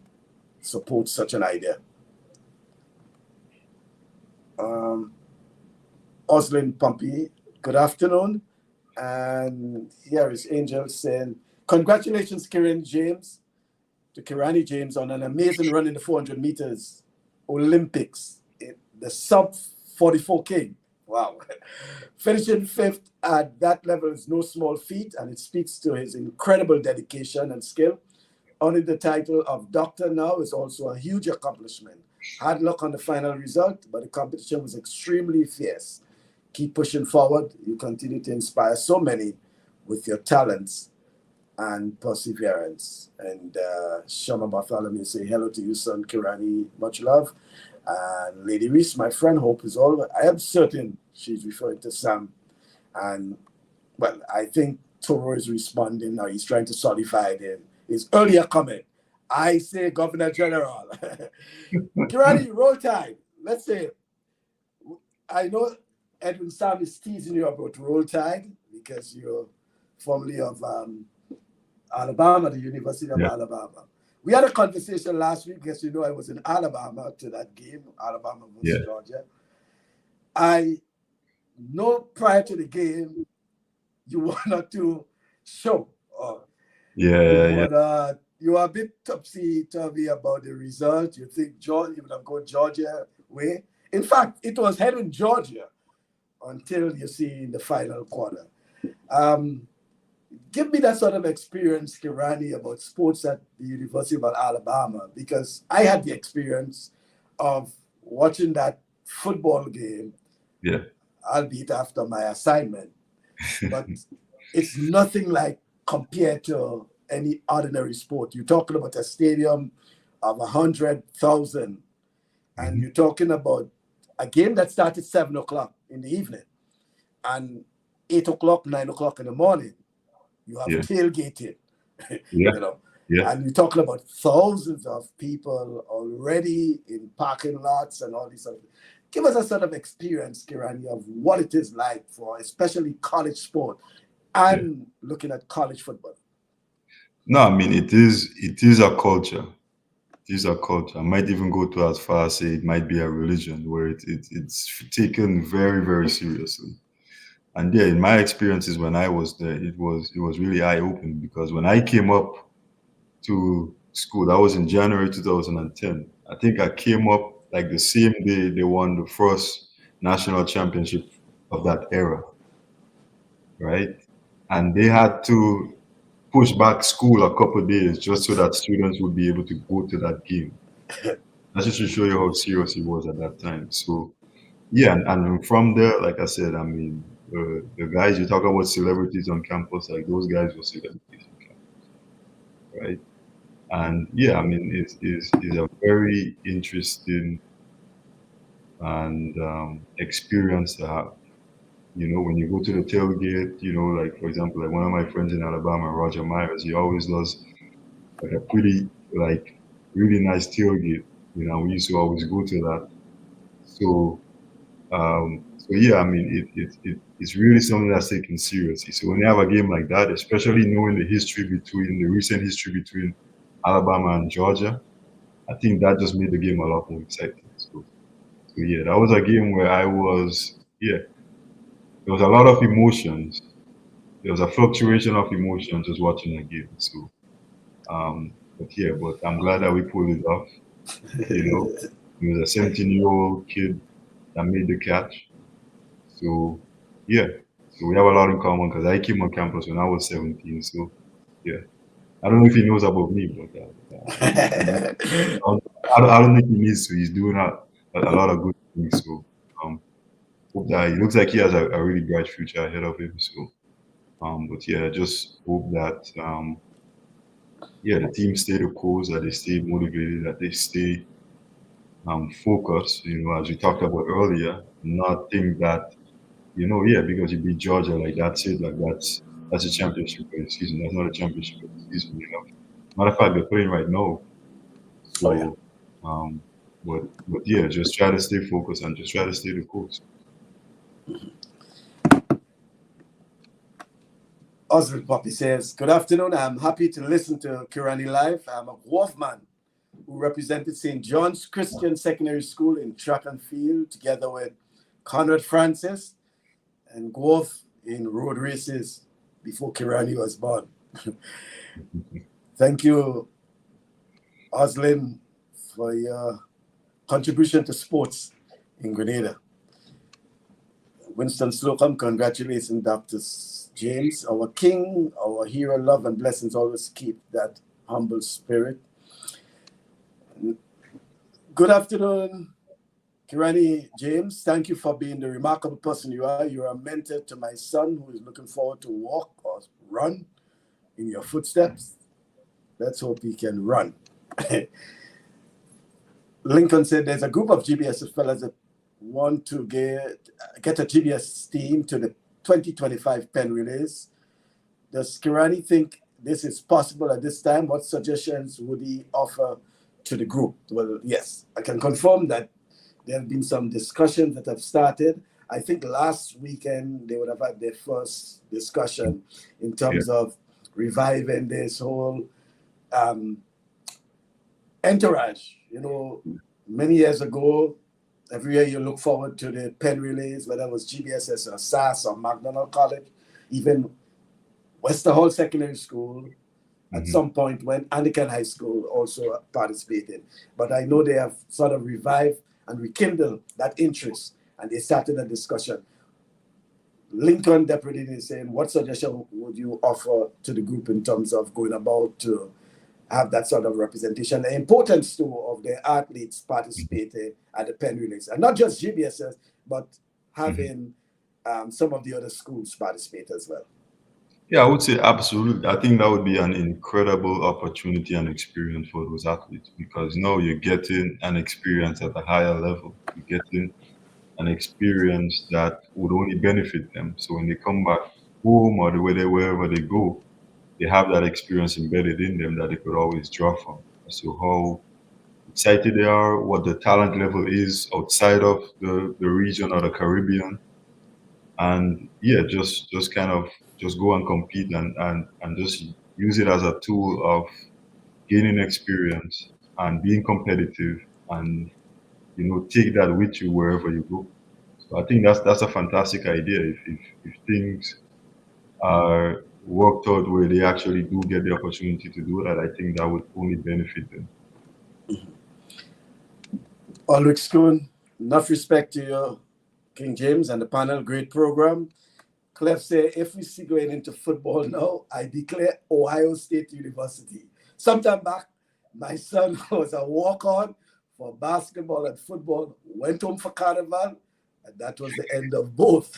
supports such an idea. Oslin Pumpy, good afternoon. And here is Angel saying, congratulations, Kirani James, on an amazing run in the 400 meters Olympics, the sub 44 king. Wow. Finishing fifth at that level is no small feat, and it speaks to his incredible dedication and skill. Owning the title of doctor now is also a huge accomplishment. Hard luck on the final result, but the competition was extremely fierce. Keep pushing forward. You continue to inspire so many with your talents and perseverance. And Shama Bartholomew say hello to you, son Kirani. Much love. And Lady Reese, my friend, hope is all. I am certain she's referring to Sam. And, well, I think Toro is responding now. He's trying to solidify his earlier comment. I say Governor General. Kirani, roll tide. Let's say, I know Edwin Sam is teasing you about roll tide because you're formerly of Alabama, the University of Alabama. We had a conversation last week because I was in Alabama to that game, Alabama versus Georgia. I know prior to the game, you wanted to show. You were a bit topsy-turvy about the result. You think Georgia, you would have gone Georgia way. In fact, it was heading Georgia until you see in the final quarter. Give me that sort of experience, Kirani, about sports at the University of Alabama, because I had the experience of watching that football game, albeit after my assignment. But it's nothing like compared to any ordinary sport. You're talking about a stadium of 100,000, and you're talking about a game that started 7 o'clock in the evening, and 8 o'clock, 9 o'clock in the morning. You have tailgating, and you're talking about thousands of people already in parking lots and all these other things. Give us a sort of experience, Kirani, of what it is like for especially college sport and looking at college football. No, I mean it is a culture. It is a culture. I might even go to as far as say it might be a religion where it's taken very, very seriously. And in my experiences when I was there, it was really eye-opening because when I came up to school, that was in January 2010. I think I came up like the same day they won the first national championship of that era, right? And they had to push back school a couple of days just so that students would be able to go to that game. That's just to show you how serious it was at that time. So, and from there, like I said, I mean, the guys you talk about celebrities on campus, like those guys were celebrities on campus, right? And I mean, it's a very interesting and experience to have. When you go to the tailgate, like for example, like one of my friends in Alabama, Roger Myers, he always does like a pretty like really nice tailgate, You know, we used to always go to that. So, so yeah, I mean, it's really something that's taken seriously. So when you have a game like that, especially knowing the recent history between Alabama and Georgia, I think that just made the game a lot more exciting. So yeah, that was a game where yeah, there was a lot of emotions. There was a fluctuation of emotions just watching the game. So, but I'm glad that we pulled it off. You know, he was a 17-year-old kid that made the catch. So, yeah. So we have a lot in common because I came on campus when I was 17. So, yeah. I don't know if he knows about me, but I don't think he needs to. He's doing a lot of good things. So, hope that he looks like he has a really bright future ahead of him. So, but yeah, just hope that, the team stay the course, that they stay motivated, that they stay focused, as we talked about earlier, not think that, because you beat Georgia, like that's it, like that's a championship for the season. That's not a championship for the season. Matter of fact, they're playing right now. Oh yeah. So, um, but yeah, just try to stay focused and just try to stay the course. Oswald Poppy says, good afternoon. I'm happy to listen to Kirani live. I'm a Wolfman who represented St. John's Christian Secondary School in track and field, together with Conrad Francis and Gworth in road races before Kirani was born. Thank you, Oslin, for your contribution to sports in Grenada. Winston Slocum, congratulations, Dr. James, our king, our hero, love and blessings always keep that humble spirit. Good afternoon, Kirani James. Thank you for being the remarkable person you are. You're a mentor to my son who is looking forward to walk or run in your footsteps. Let's hope he can run. Lincoln said there's a group of GBS fellas that want to get a GBS team to the 2025 Penn Relays. Does Kirani think this is possible at this time? What suggestions would he offer to the group? Well, yes, I can confirm that there have been some discussions that have started. I think last weekend they would have had their first discussion in terms of reviving this whole entourage. Many years ago, every year you look forward to the Penn Relays, whether it was GBSS or SAS or McDonald College, even Wester Hall Secondary School, at some point when Anglican High School also participated. But I know they have sort of revived and rekindled that interest, and they started a discussion. Lincoln Deputy is saying, what suggestion would you offer to the group in terms of going about to have that sort of representation, the importance too of the athletes participating at the Penn Relays, and not just GBSS, but having some of the other schools participate as well? Yeah, I would say absolutely. I think that would be an incredible opportunity and experience for those athletes because now you're getting an experience at a higher level. You're getting an experience that would only benefit them. So when they come back home or wherever they go, they have that experience embedded in them that they could always draw from. So how excited they are, what the talent level is outside of the region or the Caribbean. And yeah, just kind of just go and compete and just use it as a tool of gaining experience and being competitive and take that with you wherever you go. So I think that's a fantastic idea. If things are worked out where they actually do get the opportunity to do that, I think that would only benefit them. Ulrich Schoon, enough respect to you, King James, and the panel. Great program. Clef say, if we see going into football now, I declare Ohio State University. Sometime back, my son was a walk-on for basketball and football, went home for carnival, and that was the end of both.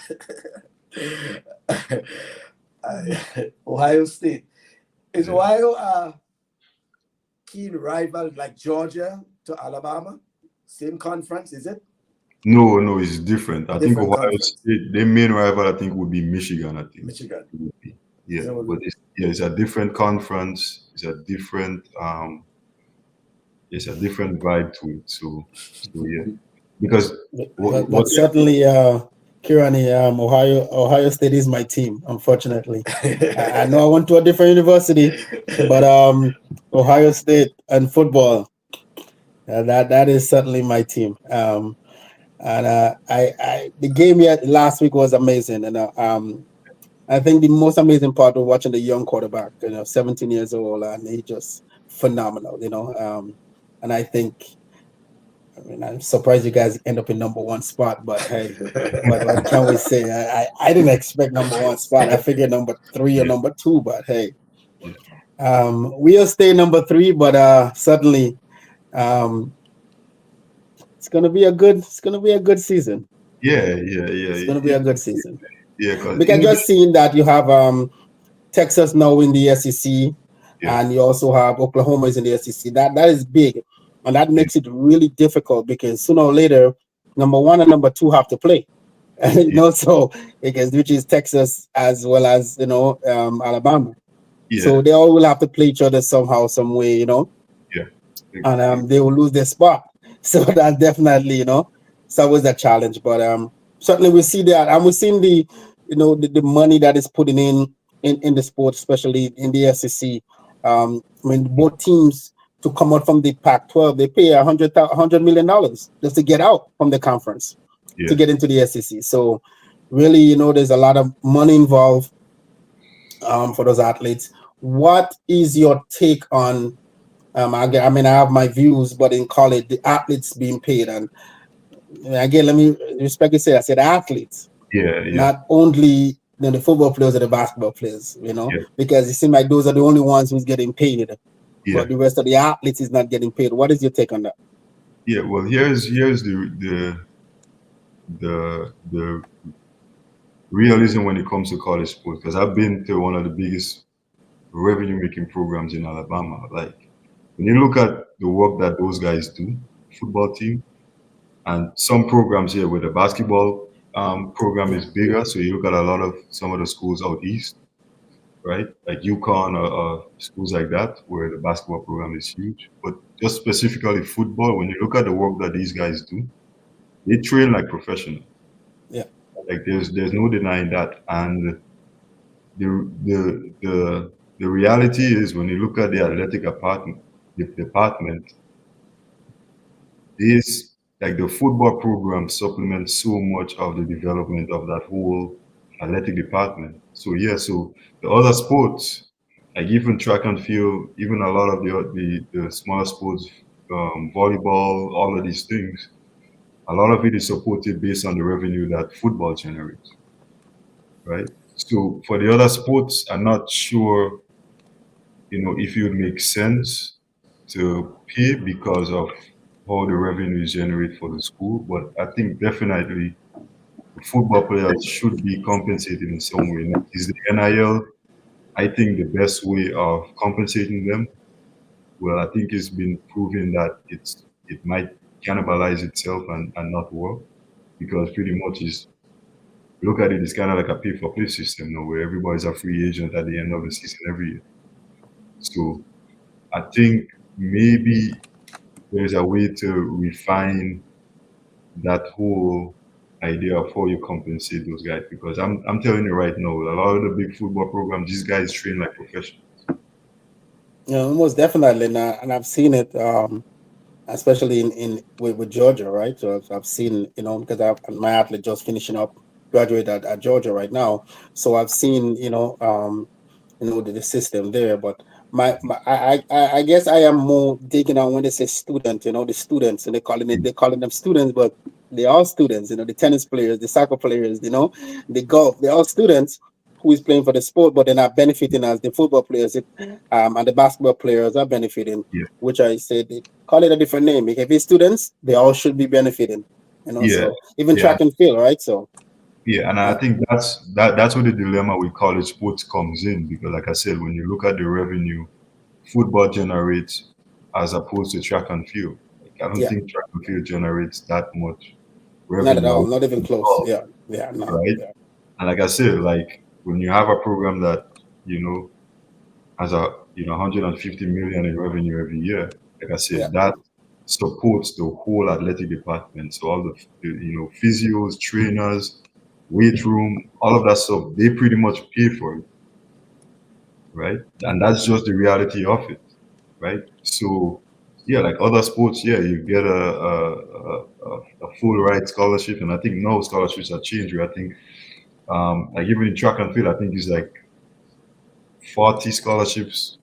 Ohio State. Is Ohio a keen rival like Georgia to Alabama? Same conference, is it? No, it's different. I think Ohio Conference. State, their main rival, I think, would be Michigan. I think Michigan. Yeah, So, but it's a different conference. It's a different it's a different vibe to it. So yeah, because But certainly, Kirani, Ohio State is my team. Unfortunately, I know I went to a different university, but Ohio State and football, that is certainly my team. And the game yet last week was amazing, and I think the most amazing part was watching the young quarterback, 17 years old, and he just phenomenal, and I think. I mean, I'm surprised you guys end up in number one spot, but hey, what can we say? I didn't expect number one spot. I figured number three or yeah, number two, but hey, yeah, we'll stay number three. But certainly, um, it's gonna be a good season. It's gonna be a good season yeah, because because just seeing that you have Texas now in the SEC, yeah, and you also have Oklahoma is in the SEC. That is big, and that makes it really difficult because sooner or later, number one and number two have to play. So because which is Texas as well as Alabama. yeah, So they all will have to play each other somehow, some way, yeah, and they will lose their spot. So that definitely, it's always a challenge. But certainly we see that, and we've seen the money that is putting in the sport, especially in the SEC. I mean, both teams to come out from the Pac-12, they pay $100 million just to get out from the conference yeah. to get into the SEC. So really, there's a lot of money involved for those athletes. What is your take on? I mean, I have my views, but in college, the athletes being paid, and again, let me respectfully say, I said athletes, Yeah, yeah, not only the football players or the basketball players, yeah, because it seems like those are the only ones who's getting paid, yeah, but the rest of the athletes is not getting paid. What is your take on that? yeah. Well, here's the realism when it comes to college sports, because I've been to one of the biggest revenue making programs in Alabama. Like when you look at the work that those guys do, football team, and some programs here where the basketball program is bigger. So you look at a lot of some of the schools out east, right? Like UConn or schools like that, where the basketball program is huge. But just specifically football, when you look at the work that these guys do, they train like professionals. Yeah. Like there's no denying that. And the reality is when you look at the athletic department, is like the football program supplements so much of the development of that whole athletic department. So yeah, so the other sports, like even track and field, even a lot of the smaller sports, volleyball, all of these things, a lot of it is supported based on the revenue that football generates, right? So for the other sports, I'm not sure, if it would make sense to pay because of how the revenue is generated for the school. But I think definitely the football players should be compensated in some way. Now, is the NIL, I think, the best way of compensating them? Well, I think it's been proven that it might cannibalize itself and not work, because pretty much is look at it, it's kind of like a pay for play system now, where everybody's a free agent at the end of the season every year. So I think maybe there's a way to refine that whole idea of how you compensate those guys, because I'm telling you right now, a lot of the big football programs, these guys train like professionals. Most definitely, and I've seen it, especially in with Georgia, right? So I've seen, because my athlete just finishing up, graduate at Georgia right now. So I've seen, the system there. But I guess I am more digging on when they say student, the students, and they're calling them students, but they're all students, the tennis players, the soccer players, the golf, they're all students who is playing for the sport, but they're not benefiting as the football players, and the basketball players are benefiting, Yeah, which I said they call it a different name. If it's students, they all should be benefiting, yeah, so even yeah, track and field, right? So yeah. And I yeah, think that's where the dilemma with college sports comes in, because like I said, when you look at the revenue football generates as opposed to track and field, like, I don't yeah, think track and field generates that much not at revenue, all, not even close. Yeah, yeah, no, right? yeah. And like I said, like when you have a program that, has a 150 million in revenue every year, like I Yeah. said, that supports the whole athletic department. So all the physios, trainers, weight room, all of that stuff, they pretty much pay for it, right? And that's just the reality of it, right? So yeah, like other sports, yeah, you get a full ride scholarship, and I think now scholarships are changing. I think like even in track and field, I think it's like 40 scholarships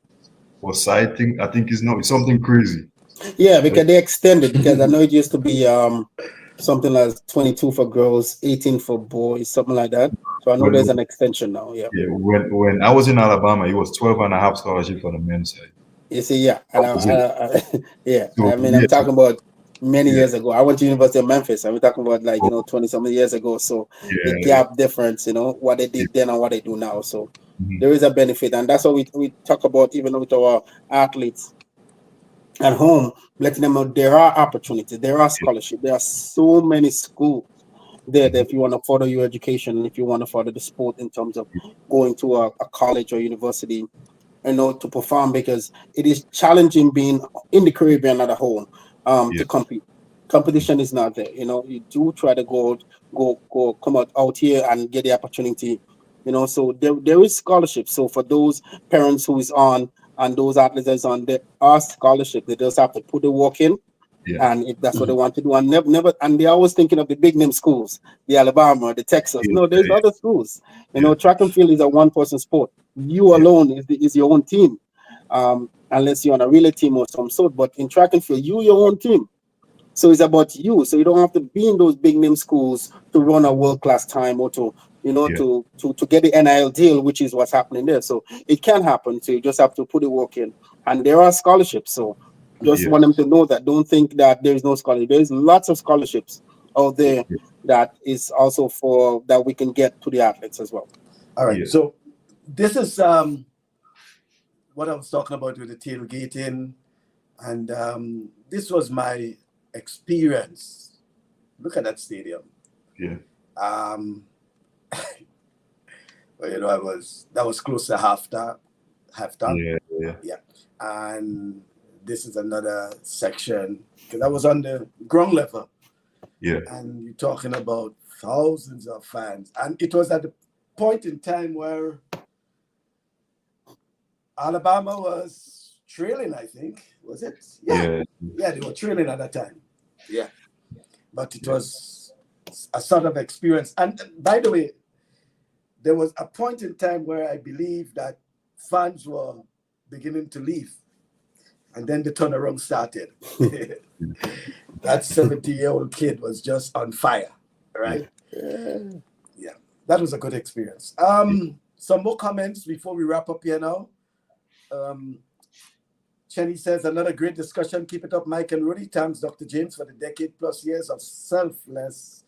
for side thing. I think it's something crazy. Yeah, because they extended, because I know it used to be something like 22 for girls, 18 for boys, something like that. So I know When there's an extension now. Yeah. yeah, when I was in Alabama, it was 12 and a half scholarship for the men's side. You see, yeah, and That was it. yeah, So I mean, yeah, I'm talking about many yeah, years ago. I went to University of Memphis, and we're talking about like oh, 20 something years ago. So the yeah, gap difference, what they yeah. did then and what they do now. So Mhm. there is a benefit, and that's what we talk about even with our athletes at home, letting them know there are opportunities, there are scholarships, there are so many schools there that Mhm. if you want to further your education and if you want to further the sport in terms of going to a college or university, to perform, because it is challenging being in the Caribbean at a whole, Yeah, to compete. Competition is not there. You do try to go come out here and get the opportunity. So there is scholarship. So for those parents who is on and those athletes that's on, there are scholarship. They just have to put the work in, yeah, and if that's what they want to do, and never, and they're always thinking of the big name schools, the Alabama, the Texas. yeah, No, there's other schools. yeah, Track and field is a one person sport. You yeah, alone is your own team, unless you're on a relay team or some sort. But in track and field, your own team. So it's about you. So you don't have to be in those big name schools to run a world class time, or to yeah, to get the NIL deal, which is what's happening there. So it can happen. So you just have to put the work in, and there are scholarships. So just yeah, want them to know that. Don't think that there is no scholarship. There is lots of scholarships out there yeah, that is also for that we can get to the athletes as well. All right. yeah, So this is what I was talking about with the tailgating, and this was my experience. Look at that stadium. yeah, Um, well, that was close to half done. yeah, yeah, Yeah, and this is another section because I was on the ground level, yeah, and you're talking about thousands of fans, and it was at the point in time where Alabama was trailing, I think. Was it? Yeah. yeah, Yeah, they were trailing at that time. Yeah. But it yeah, was a sort of experience. And by the way, there was a point in time where I believe that fans were beginning to leave. And then the turnaround started. That 70-year-old kid was just on fire, yeah, right? Yeah. Yeah. That was a good experience. Some more comments before we wrap up here now. Chenny says, another great discussion. Keep it up, Mike and Rudy. Thanks, Dr. James, for the decade plus years of selfless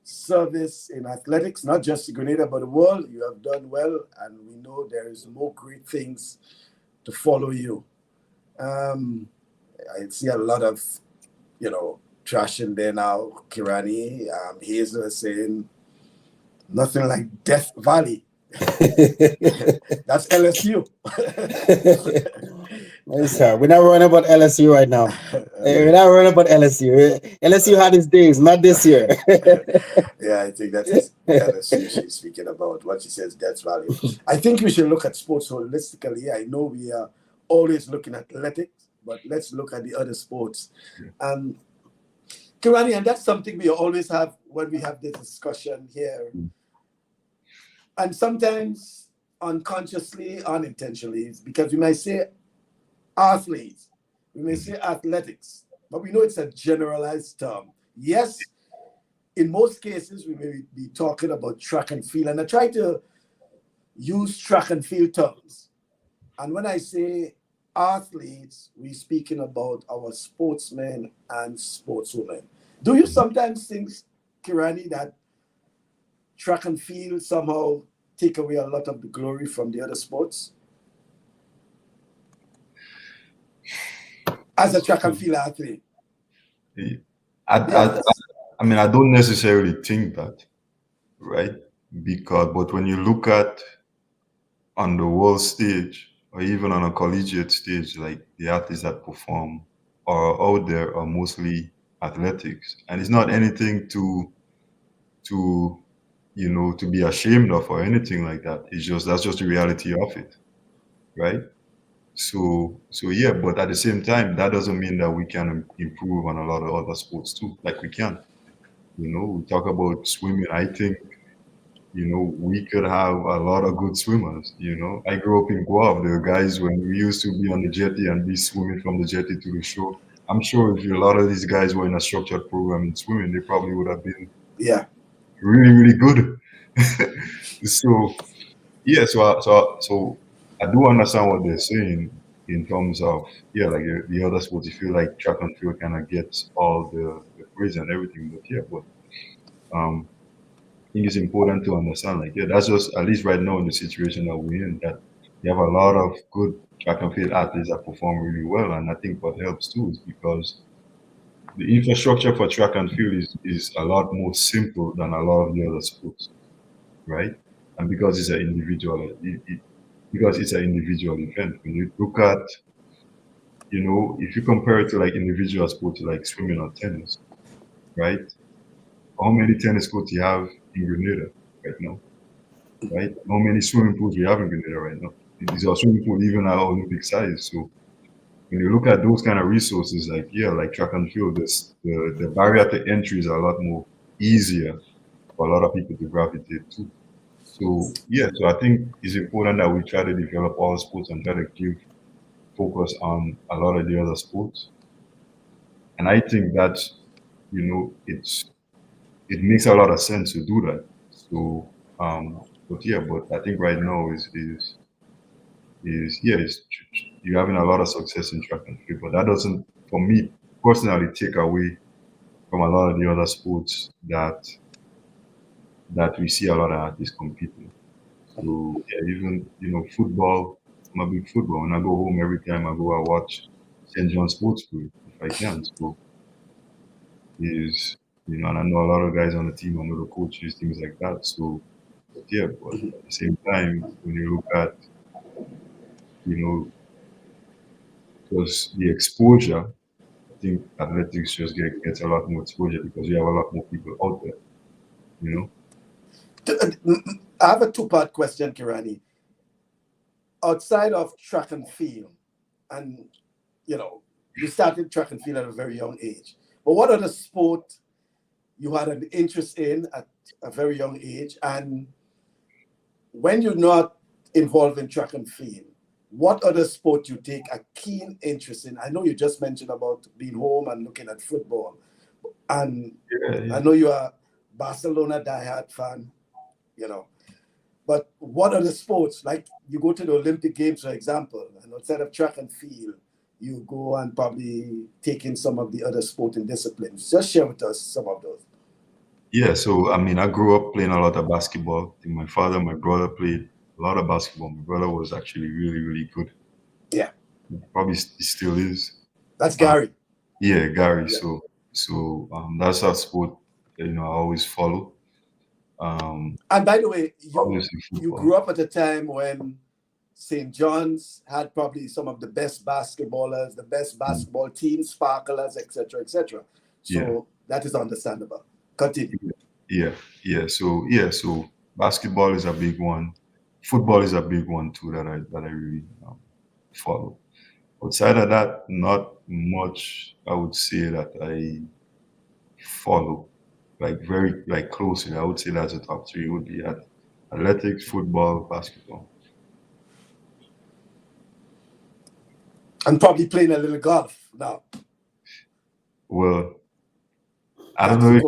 service in athletics, not just to Grenada, but the world. You have done well, and we know there is more great things to follow you. I see a lot of, trash in there now. Kirani, Hazel saying, nothing like Death Valley. That's LSU. Yes, sir. We're not worrying about LSU right now. We're not worrying about LSU. LSU had its days, not this year. Yeah, I think that is LSU she's speaking about. What she says, Death Valley. I think we should look at sports holistically. I know we are always looking at athletics, but let's look at the other sports. Kirani, and that's something we always have when we have this discussion here. And sometimes unconsciously, unintentionally, because we may say athletes, we may say athletics, but we know it's a generalized term. Yes, in most cases, we may be talking about track and field, and I try to use track and field terms. And when I say athletes, we're speaking about our sportsmen and sportswomen. Do you sometimes think, Kirani, that track and field somehow take away a lot of the glory from the other sports? As a track and field athlete. yeah. Yes. I mean, I don't necessarily think that, right? But when you look at on the world stage or even on a collegiate stage, like the athletes that perform, are out there are mostly athletics, and it's not anything to to be ashamed of or anything like that. It's just that's just the reality of it, right? So yeah, but at the same time, that doesn't mean that we can improve on a lot of other sports too. Like we can, we talk about swimming. I think we could have a lot of good swimmers. I grew up in Guav. There were guys when we used to be on the jetty and be swimming from the jetty to the shore. I'm sure if a lot of these guys were in a structured program in swimming, they probably would have been Yeah. really, really good. So yeah, so I do understand what they're saying in terms of like the other sports. You feel like track and field kind of gets all the praise and everything, but um, I think it's important to understand like that's just at least right now in the situation that we're in that you have a lot of good track and field athletes that perform really well, and I think what helps too is because the infrastructure for track and field is a lot more simple than a lot of the other sports, right? And because it's an individual, because it's an individual event. When you look at, if you compare it to like individual sports like swimming or tennis, right? How many tennis courts you have in Grenada right now, right? How many swimming pools we have in Grenada right now? These are swimming pools even at Olympic size. So when you look at those kind of resources, like track and field, the barrier to entry is a lot more easier for a lot of people to gravitate to. So I think it's important that we try to develop all sports and try to give focus on a lot of the other sports. And I think that, it makes a lot of sense to do that. So but I think right now is you're having a lot of success in track and field, but that doesn't, for me personally, take away from a lot of the other sports that we see a lot of athletes competing. So yeah, even football. I'm a big football. When I go home, every time I go, I watch St. John Sports School if I can. So is and I know a lot of guys on the team. I know the coaches, things like that. So but at the same time, when you look at you know just the exposure, I think athletics just gets a lot more exposure because you have a lot more people out there. I have a two-part question, Kirani. Outside of track and field, and you started track and field at a very young age, but what other sport you had an interest in at a very young age? And when you're not involved in track and field, what other sport you take a keen interest in? I know you just mentioned about being home and looking at football, and I know you are a Barcelona diehard fan, but what other sports? Like you go to the Olympic Games, for example, and outside of track and field, you go and probably take in some of the other sporting disciplines. Just share with us some of those. Yeah, so I mean, I grew up playing a lot of basketball. I think my father, my brother played a lot of basketball. My brother was actually really, really good. Yeah. Probably still is. That's Gary. Yeah, Gary. Yeah. So that's a sport I always follow. And by the way, you grew up at a time when St. John's had probably some of the best basketballers, the best basketball teams, sparklers, etc., etc. So that is understandable. Continue. Yeah. So basketball is a big one. Football is a big one too that I really follow. Outside of that, not much. I would say that I follow very closely. I would say that's the top three. It would be athletics, football, basketball. And probably playing a little golf now. Well, I don't know if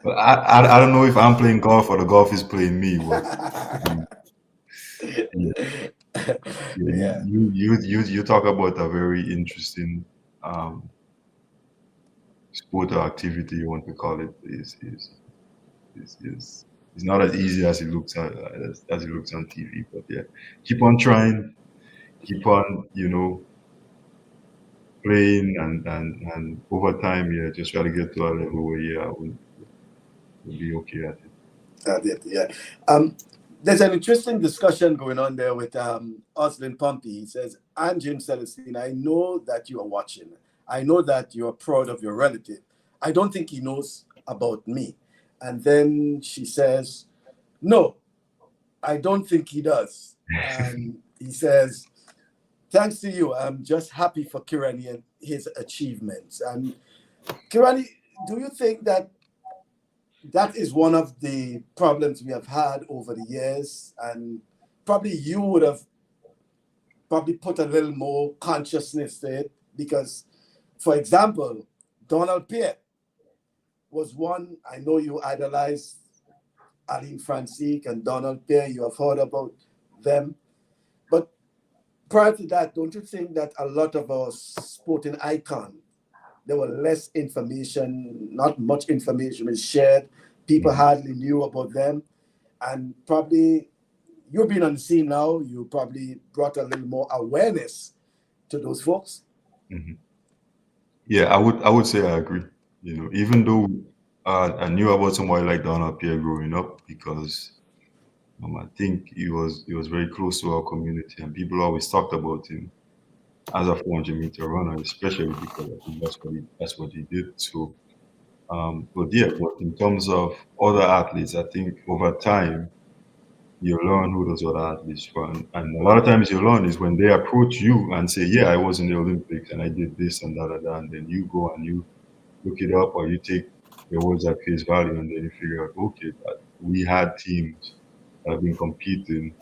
I don't know if I'm playing golf or the golf is playing me. You talk about a very interesting sport or activity, you want to call it, is it's not as easy as it looks as it looks on TV. But yeah, keep on trying, keep on playing, and over time, just try to get to a level where we'll be okay at it. Yeah. There's an interesting discussion going on there with Oslin Pompey. He says, "I'm James Celestine. I know that you are watching. I know that you're proud of your relative. I don't think he knows about me. And then she says, no, I don't think he does. And he says, thanks to you, I'm just happy for Kirani and his achievements. And Kirani, do you think that that is one of the problems we have had over the years? And probably you would have probably put a little more consciousness to it because, for example, Donald Pierre was one. I know you idolize Aline Francisque and Donald Pierre. You have heard about them. But prior to that, don't you think that a lot of our sporting icons, there were less information, not much information was shared. People hardly knew about them. And probably you being on the scene now, you probably brought a little more awareness to those folks. Mhm. Yeah, I would say I agree. Even though I knew about somebody like Donald Pierre growing up because I think he was very close to our community and people always talked about him as a 400-meter runner, especially because I think that's what he did. So, but in terms of other athletes, I think over time you learn who those other athletes were, and a lot of times you learn is when they approach you and say, "Yeah, I was in the Olympics and I did this and that," and then you go and you look it up or you take their words at face value, and then you figure out, okay, that we had teams that have been competing,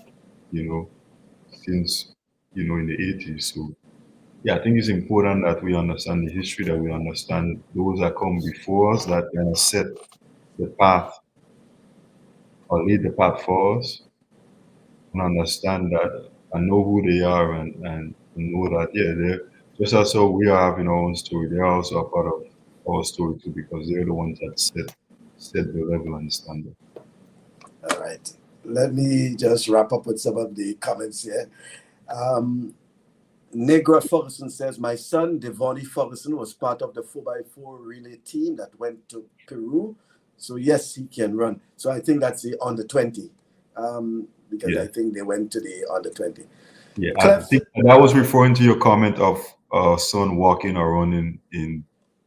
you know, since in the 80s. So yeah, I think it's important that we understand the history, that we understand those that come before us, that kind of set the path or lead the path for us, and understand that and know who they are and know that they're just as so we are having our own story, they're also a part of our story too, because they're the ones that set the level and the standard. All right. Let me just wrap up with some of the comments here. Negra Ferguson says, my son, Devonnie Ferguson, was part of the 4x4 relay team that went to Peru. So, yes, he can run. So, I think that's the under 20 because I think they went to the under 20. Yeah, I think that was referring to your comment of son walking or running in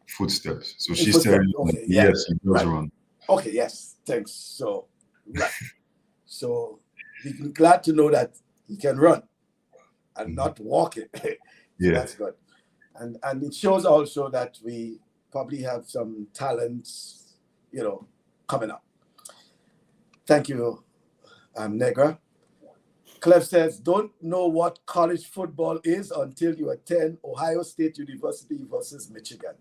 footsteps. So she's telling you, okay, yes, he does run. Okay, yes, thanks. So, right. So, we're glad to know that he can run and not walk it. So that's good. And it shows also that we probably have some talents, coming up. Thank you, Negra. Clef says, don't know what college football is until you attend Ohio State University versus Michigan.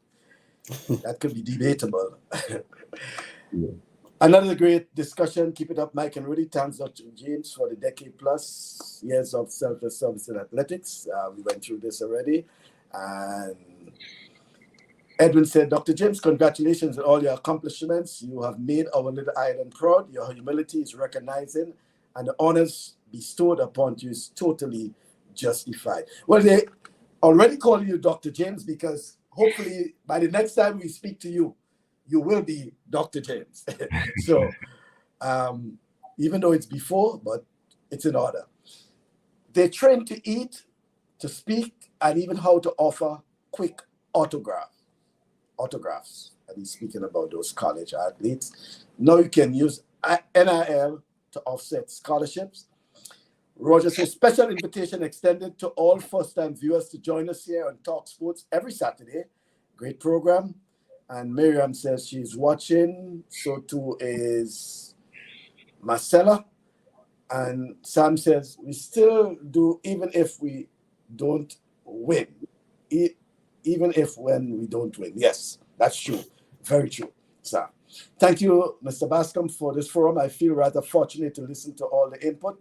That could be debatable. Another great discussion. Keep it up, Mike and Rudy. Thanks, Dr. James, for the decade plus years of selfless service in athletics. We went through this already. And Edwin said, Dr. James, congratulations on all your accomplishments. You have made our little island proud. Your humility is recognizing, and the honors bestowed upon you is totally justified. Well, they already call you Dr. James because hopefully by the next time we speak to you, you will be Dr. James. So even though it's before, but it's in order. They train to eat, to speak, and even how to offer quick autographs. And he's speaking about those college athletes. Now you can use NIL to offset scholarships. Roger says, special invitation extended to all first-time viewers to join us here on TalkSports every Saturday. Great program. And Miriam says she's watching. So too is Marcella. And Sam says, we still do, even if we don't win. Even if when we don't win. Yes, that's true. Very true, Sam. Thank you, Mr. Bascom, for this forum. I feel rather fortunate to listen to all the input.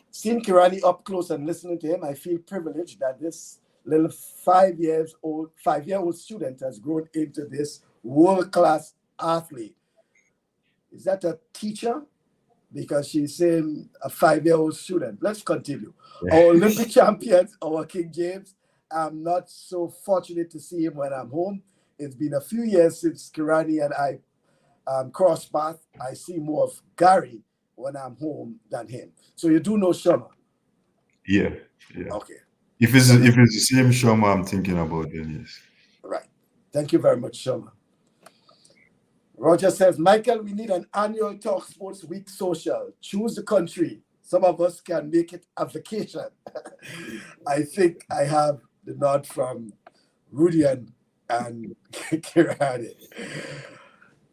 Seeing Kirani up close and listening to him, I feel privileged that this little 5-year-old student has grown into this world-class athlete. Is that a teacher? Because she's saying a 5-year-old student. Let's continue. Our Olympic champions, our King James. I'm not so fortunate to see him when I'm home. It's been a few years since Kirani and I crossed paths. I see more of Gary when I'm home than him. So you do know Shoma? Yeah. Okay. If it's the same Shoma I'm thinking about, then yes. Right. Thank you very much, Shoma. Roger says, Michael, we need an annual Talk Sports Week social. Choose the country. Some of us can make it a vacation. I think I have the nod from Rudian and Kirani.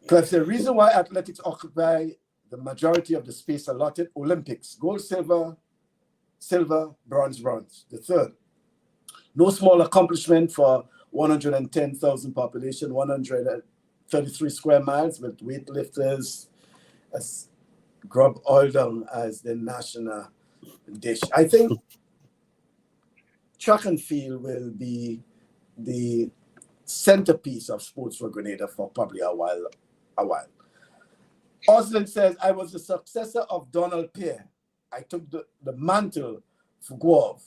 Cliff said, reason why athletics occupy the majority of the space allotted: Olympics, gold, silver, bronze. The third, no small accomplishment for 110,000 population, 133 square miles with weightlifters as grub oil down as the national dish. I think track and field will be the centerpiece of sports for Grenada for probably a while. Oslin says, I was the successor of Donald Pierre. I took the mantle for Guov.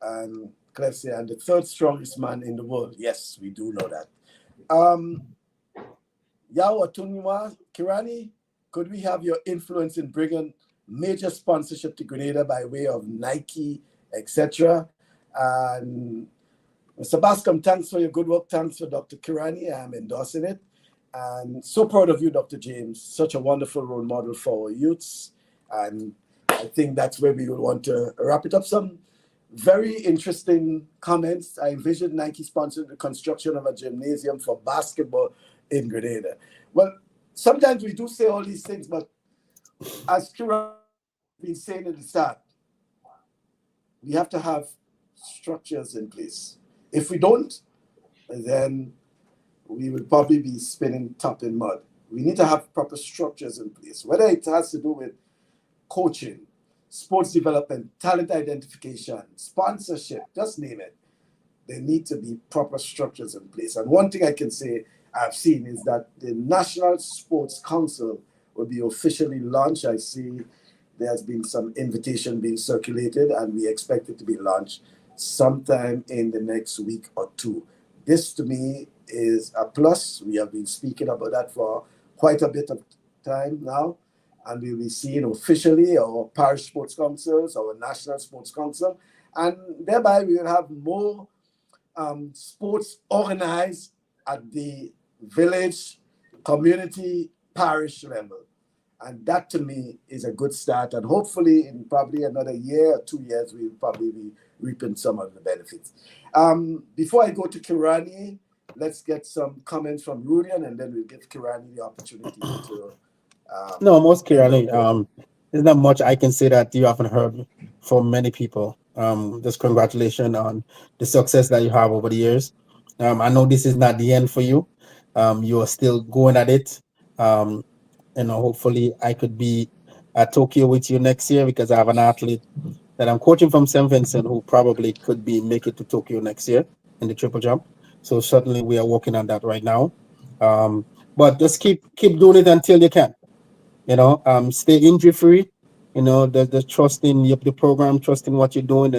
And Cliff said, and the third strongest man in the world. Yes, we do know that. Yao Atunwa, Kirani, could we have your influence in bringing major sponsorship to Grenada by way of Nike, etc.? And Mr. Bascom, thanks for your good work. Thanks for Dr. Kirani. I'm endorsing it. And so proud of you, Dr. James. Such a wonderful role model for our youths. And I think that's where we will want to wrap it up. Some very interesting comments. I envision Nike sponsoring the construction of a gymnasium for basketball in Grenada. Well, sometimes we do say all these things, but as Kirani has been saying at the start, we have to have structures in place. If we don't, then we will probably be spinning top in mud. We need to have proper structures in place, whether it has to do with coaching, sports development, talent identification, sponsorship, just name it. There need to be proper structures in place. And one thing I can say I've seen is that the National Sports Council will be officially launched. I see there's been some invitation being circulated, and we expect it to be launched sometime in the next week or two. This, to me, is a plus. We have been speaking about that for quite a bit of time now, and we'll be seeing officially our parish sports councils, our national sports council, and thereby we will have more sports organized at the village, community, parish level. And that, to me, is a good start. And hopefully, in probably another year or 2 years, we'll probably be reaping some of the benefits. Before I go to Kirani, let's get some comments from Rudian, and then we'll give Kirani the opportunity to. No, most Kirani, there's not much I can say that you haven't heard from many people. Just congratulations on the success that you have over the years. I know this is not the end for you. You are still going at it. Hopefully I could be at Tokyo with you next year, because I have an athlete that I'm coaching from St. Vincent who probably could make it to Tokyo next year in the triple jump. So certainly we are working on that right now. But just keep doing it until you can. Stay injury free. The trust in the program, trust in what you're doing,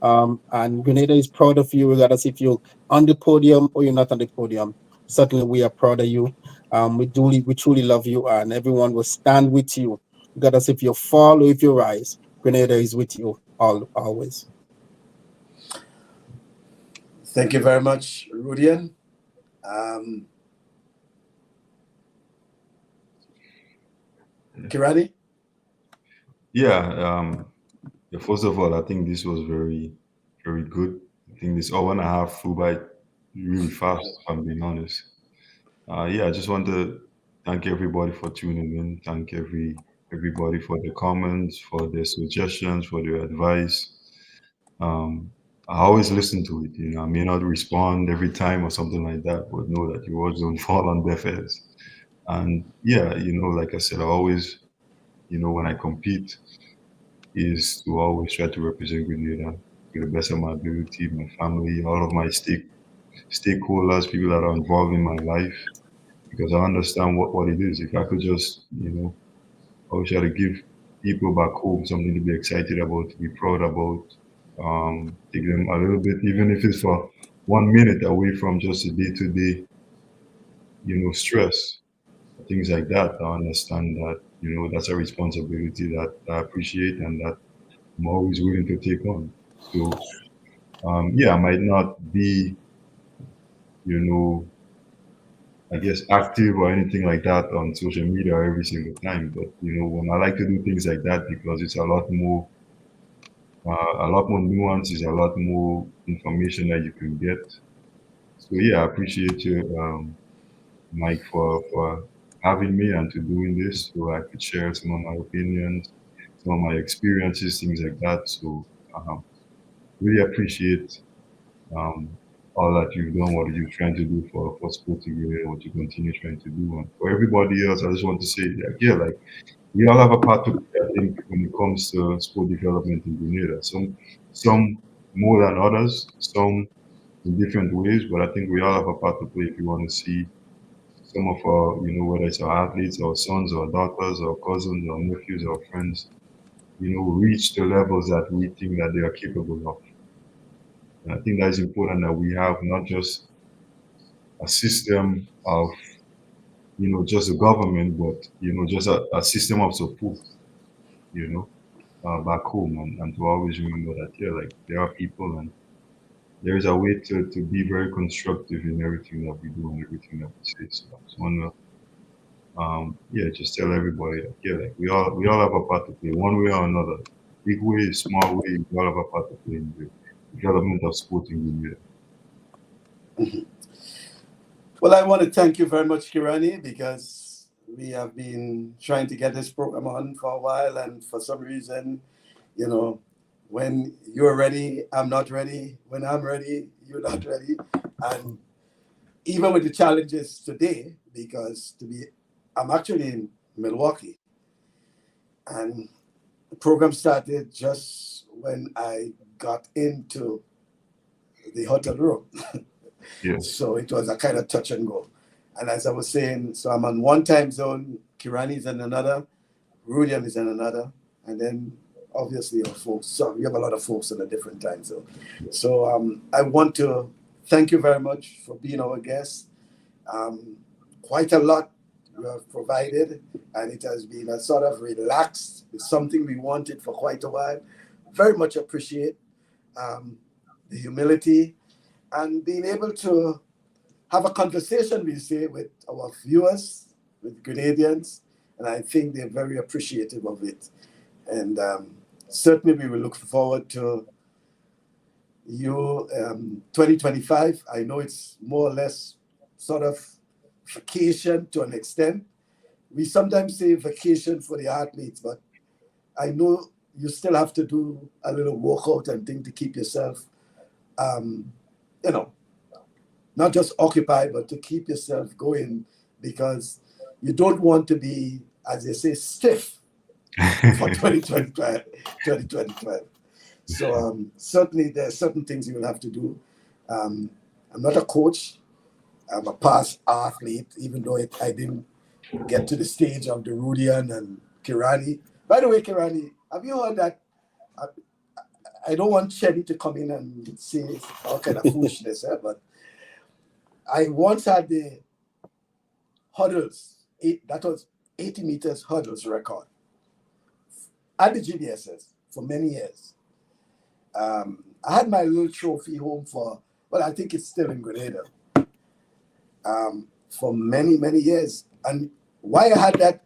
and Grenada is proud of you, regardless if you're on the podium or you're not on the podium. Certainly, we are proud of you. We truly love you, and everyone will stand with you, regardless if you fall or if you rise. Grenada is with you always. Thank you very much, Rudian. Kirani? Yeah, first of all, I think this was very, very good. I think this hour and a half flew by really fast, if I'm being honest. I just want to thank everybody for tuning in. Thank everybody for the comments, for their suggestions, for their advice. I always listen to it. I may not respond every time or something like that, but know that your words don't fall on deaf ears. And like I said, I always, when I compete, is to always try to represent Grenada to the best of my ability, my family, all of my stakeholders, people that are involved in my life, because I understand what it is. If I could just, always try to give people back home something to be excited about, to be proud about, take them a little bit, even if it's for 1 minute away from just the day-to-day, stress, things like that. I understand that, that's a responsibility that I appreciate and that I'm always willing to take on. So, I might not be you know, I guess active or anything like that on social media every single time. But you know, when I like to do things like that because it's a lot more nuances, a lot more information that you can get. So yeah, I appreciate you, Mike, for having me and to doing this, so I could share some of my opinions, some of my experiences, things like that. So really appreciate um, all that you've done, what you're trying to do for Sporting Grenada, what you continue trying to do. And for everybody else, I just want to say, like, yeah, like we all have a part to play, I think, when it comes to sport development in Grenada. Some more than others, some in different ways, but I think we all have a part to play if you want to see some of our, you know, whether it's our athletes, our sons, or daughters, or cousins, or nephews, or friends, you know, reach the levels that we think that they are capable of. And I think that is important that we have not just a system of, you know, just a government, but, you know, just a system of support, you know, back home, and to always remember that, yeah, like there are people and there is a way to be very constructive in everything that we do and everything that we say. So I just want to yeah, just tell everybody that, yeah, like we all have a part to play one way or another. Big way, small way, we all have a part to play in the development of sporting media. Well, I want to thank you very much, Kirani, because we have been trying to get this program on for a while, and for some reason, you know, when you're ready, I'm not ready. When I'm ready, you're not ready. And even with the challenges today, because I'm actually in Milwaukee, and the program started just when I got into the hotel room. Yes. So it was a kind of touch and go. And as I was saying, so I'm on one time zone, Kirani is in another, Rudian is in another, and then obviously our folks. So we have a lot of folks in a different time zone. So I want to thank you very much for being our guest. Quite a lot you have provided, and it has been a sort of relaxed. It's something we wanted for quite a while. Very much appreciate the humility and being able to have a conversation, we say, with our viewers, with Grenadians, and I think they're very appreciative of it. And certainly we will look forward to you 2025. I know it's more or less sort of vacation to an extent. We sometimes say vacation for the athletes, but I know you still have to do a little workout and thing to keep yourself, you know, not just occupied, but to keep yourself going, because you don't want to be, as they say, stiff for 2025. So certainly there are certain things you will have to do. I'm not a coach. I'm a past athlete, even though I didn't get to the stage of the Rudian and Kirani. By the way, Kirani, have you heard that? I don't want Chenny to come in and say all kind of foolishness, but I once had the hurdles, that was 80 meters hurdles record at the GBSS for many years. I had my little trophy home I think it's still in Grenada, for many, many years. And why I had that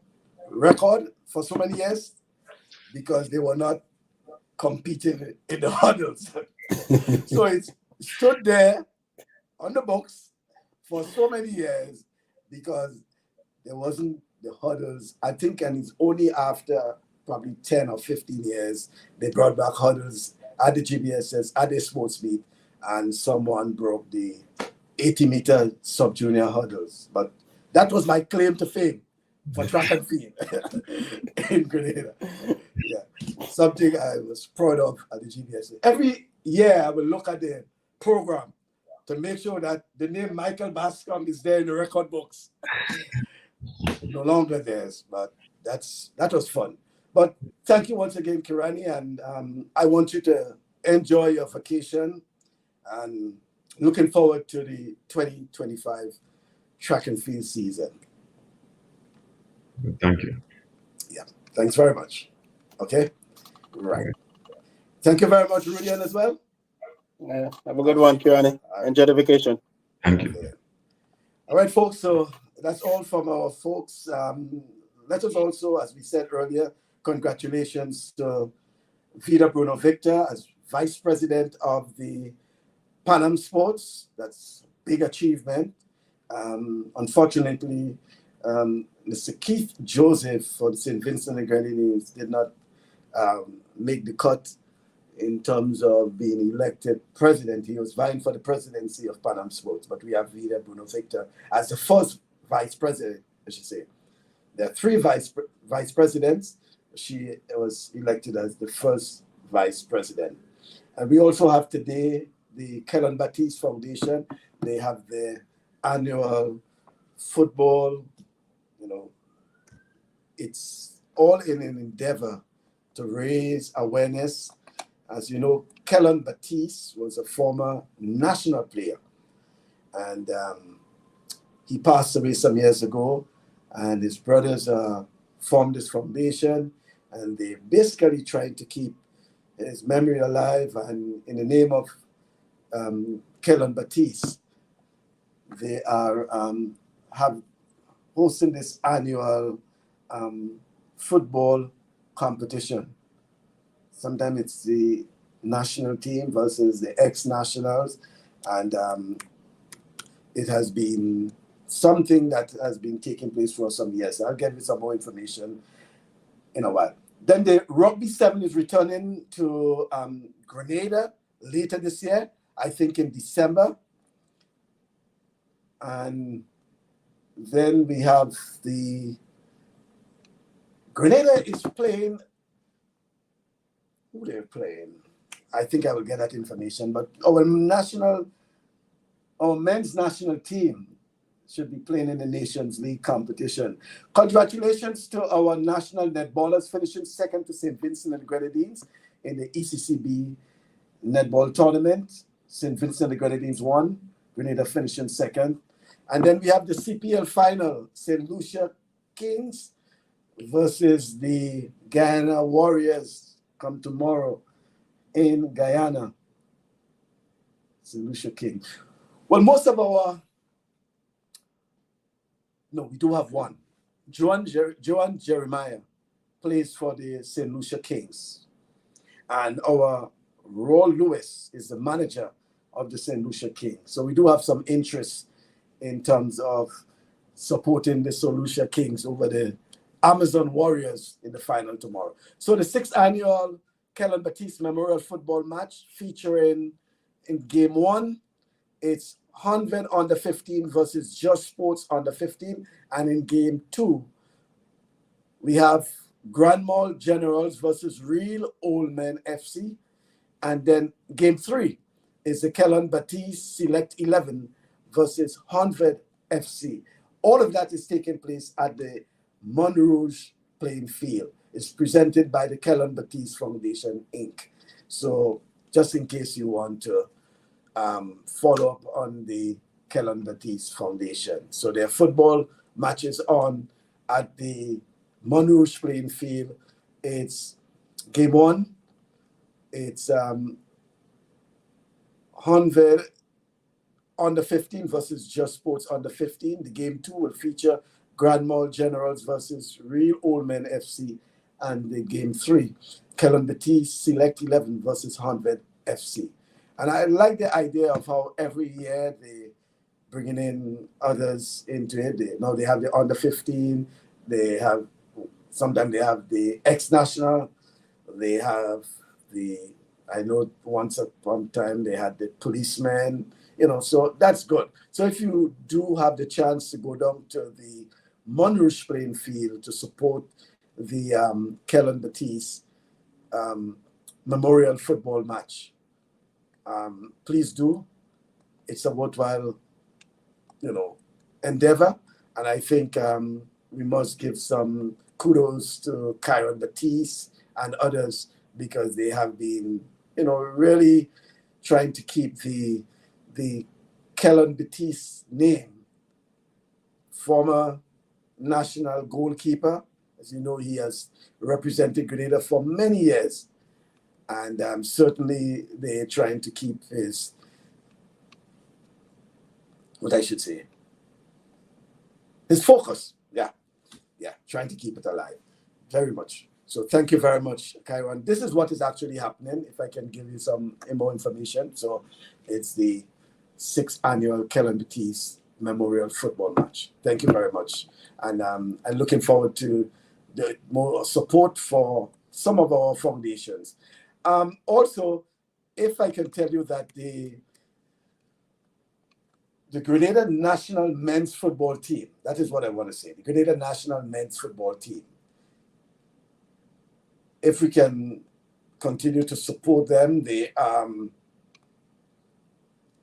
record for so many years? Because they were not competing in the hurdles. So it stood there on the books for so many years because there wasn't the hurdles. I think, and it's only after probably 10 or 15 years, they brought back hurdles at the GBSS, at the sports meet, and someone broke the 80-meter sub-junior hurdles. But that was my claim to fame for track and field in Grenada. Yeah, something I was proud of at the GBSS. Every year, I will look at the program to make sure that the name Michael Bascom is there in the record books. No longer theirs, but that was fun. But thank you once again, Kirani, and I want you to enjoy your vacation and looking forward to the 2025 track and field season. Thank you. Yeah, thanks very much. Okay, right. Thank you very much, Rudian, as well. Yeah, have a good one, Kirani. Enjoy the vacation. Thank you. Okay. All right, folks. So that's all from our folks. Let us also, as we said earlier, congratulations to Vida Bruno Victor as Vice President of the Pan Am Sports. That's a big achievement. Unfortunately, Mr. Keith Joseph for the St. Vincent and Grenadines did not make the cut in terms of being elected president. He was vying for the presidency of Pan Am Sports, but we have Vida Bruno Victor as the first vice president, I should say. There are three vice presidents. She was elected as the first vice president. And we also have today the Kellen Baptiste Foundation. They have their annual football, it's all in an endeavor to raise awareness. As you know, Kellen Baptiste was a former national player, and he passed away some years ago, and his brothers formed this foundation, and they basically tried to keep his memory alive. And in the name of Kellen Baptiste, they are hosting this annual football competition. Sometimes it's the national team versus the ex-nationals, and it has been something that has been taking place for some years. I'll get you some more information in a while. Then the Rugby 7 is returning to Grenada later this year, I think in December. And then we have the Grenada is playing. Who they're playing? I think I will get that information. But our men's national team should be playing in the Nations League competition. Congratulations to our national netballers finishing second to St. Vincent and the Grenadines in the ECCB netball tournament. St. Vincent and the Grenadines won, Grenada finishing second. And then we have the CPL final, St. Lucia Kings versus the Guyana Warriors come tomorrow in Guyana. St. Lucia Kings. Well, we do have one. Joan Jeremiah plays for the St. Lucia Kings. And our Roy Lewis is the manager of the St. Lucia Kings. So we do have some interest in terms of supporting the St. Lucia Kings over the Amazon Warriors in the final tomorrow. So the 6th annual Kellen Baptiste Memorial Football Match featuring in Game 1, it's 100 under 15 versus Just Sports under 15. And in Game 2, we have Grand Mall Generals versus Real Old Men FC. And then Game 3 is the Kellen Baptiste Select 11 versus 100 FC. All of that is taking place at the Montrouge playing field. It's presented by the Kellen Baptiste Foundation, Inc. So just in case you want to follow up on the Kellen Baptiste Foundation. So their football matches on at the Montrouge playing field. It's Game 1. It's 100 under 15 versus Just Sports under 15. The Game 2 will feature Grand Mall Generals versus Real Old Men FC. And the Game 3, Kellen Baptiste Select 11 versus 100 FC. And I like the idea of how every year they bringing in others into it. They have the under 15. Sometimes they have the ex-national. They have I know once upon a time they had the policemen. So that's good. So if you do have the chance to go down to the Montrouge playing field to support the Kellen Baptiste Memorial Football Match, please do. It's a worthwhile, endeavor. And I think we must give some kudos to Kellen Baptiste and others because they have been, really trying to keep the Kellen Baptiste name. Former national goalkeeper. As you know, he has represented Grenada for many years. And certainly they're trying to keep his what I should say, his focus. Yeah, trying to keep it alive. Very much. So thank you very much, Kyron. This is what is actually happening. If I can give you some more information. So it's the 6th annual Kellen Batiste Memorial Football Match. Thank you very much. And I'm looking forward to the more support for some of our foundations. Also, if I can tell you that the Grenada national men's football team, that is what I want to say, the Grenada national men's football team, if we can continue to support them, they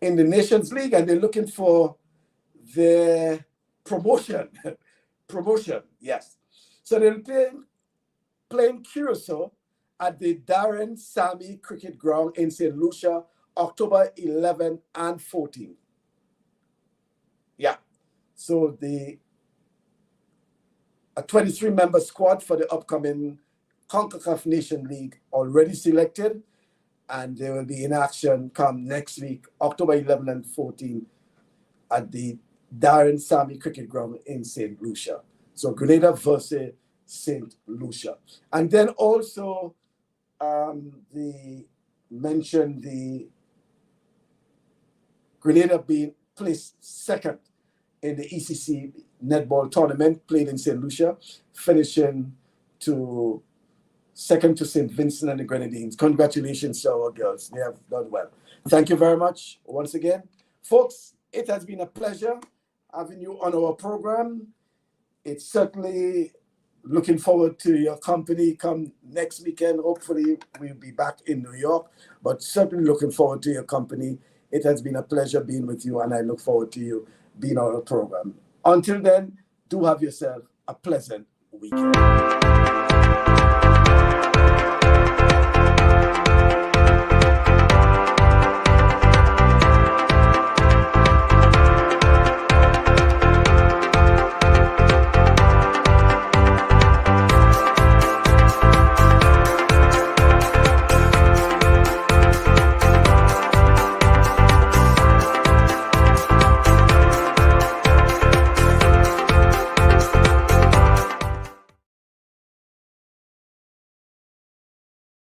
in the Nations League, and they're looking for their promotion. Promotion, yes. So they'll be playing Curacao at the Darren Sammy Cricket Ground in St. Lucia, October 11 and 14. Yeah. So a 23-member squad for the upcoming CONCACAF Nation League already selected, and they will be in action come next week, October 11 and 14, at the Darren Sammy Cricket Ground in St. Lucia. So Grenada versus St. Lucia. And then also they mentioned the Grenada being placed second in the ECC netball tournament played in St. Lucia, finishing second to St. Vincent and the Grenadines. Congratulations to our girls. They have done well. Thank you very much once again. Folks, it has been a pleasure having you on our program. It's certainly looking forward to your company come next weekend. Hopefully we'll be back in New York, but certainly looking forward to your company. It has been a pleasure being with you, and I look forward to you being on our program. Until then, do have yourself a pleasant weekend.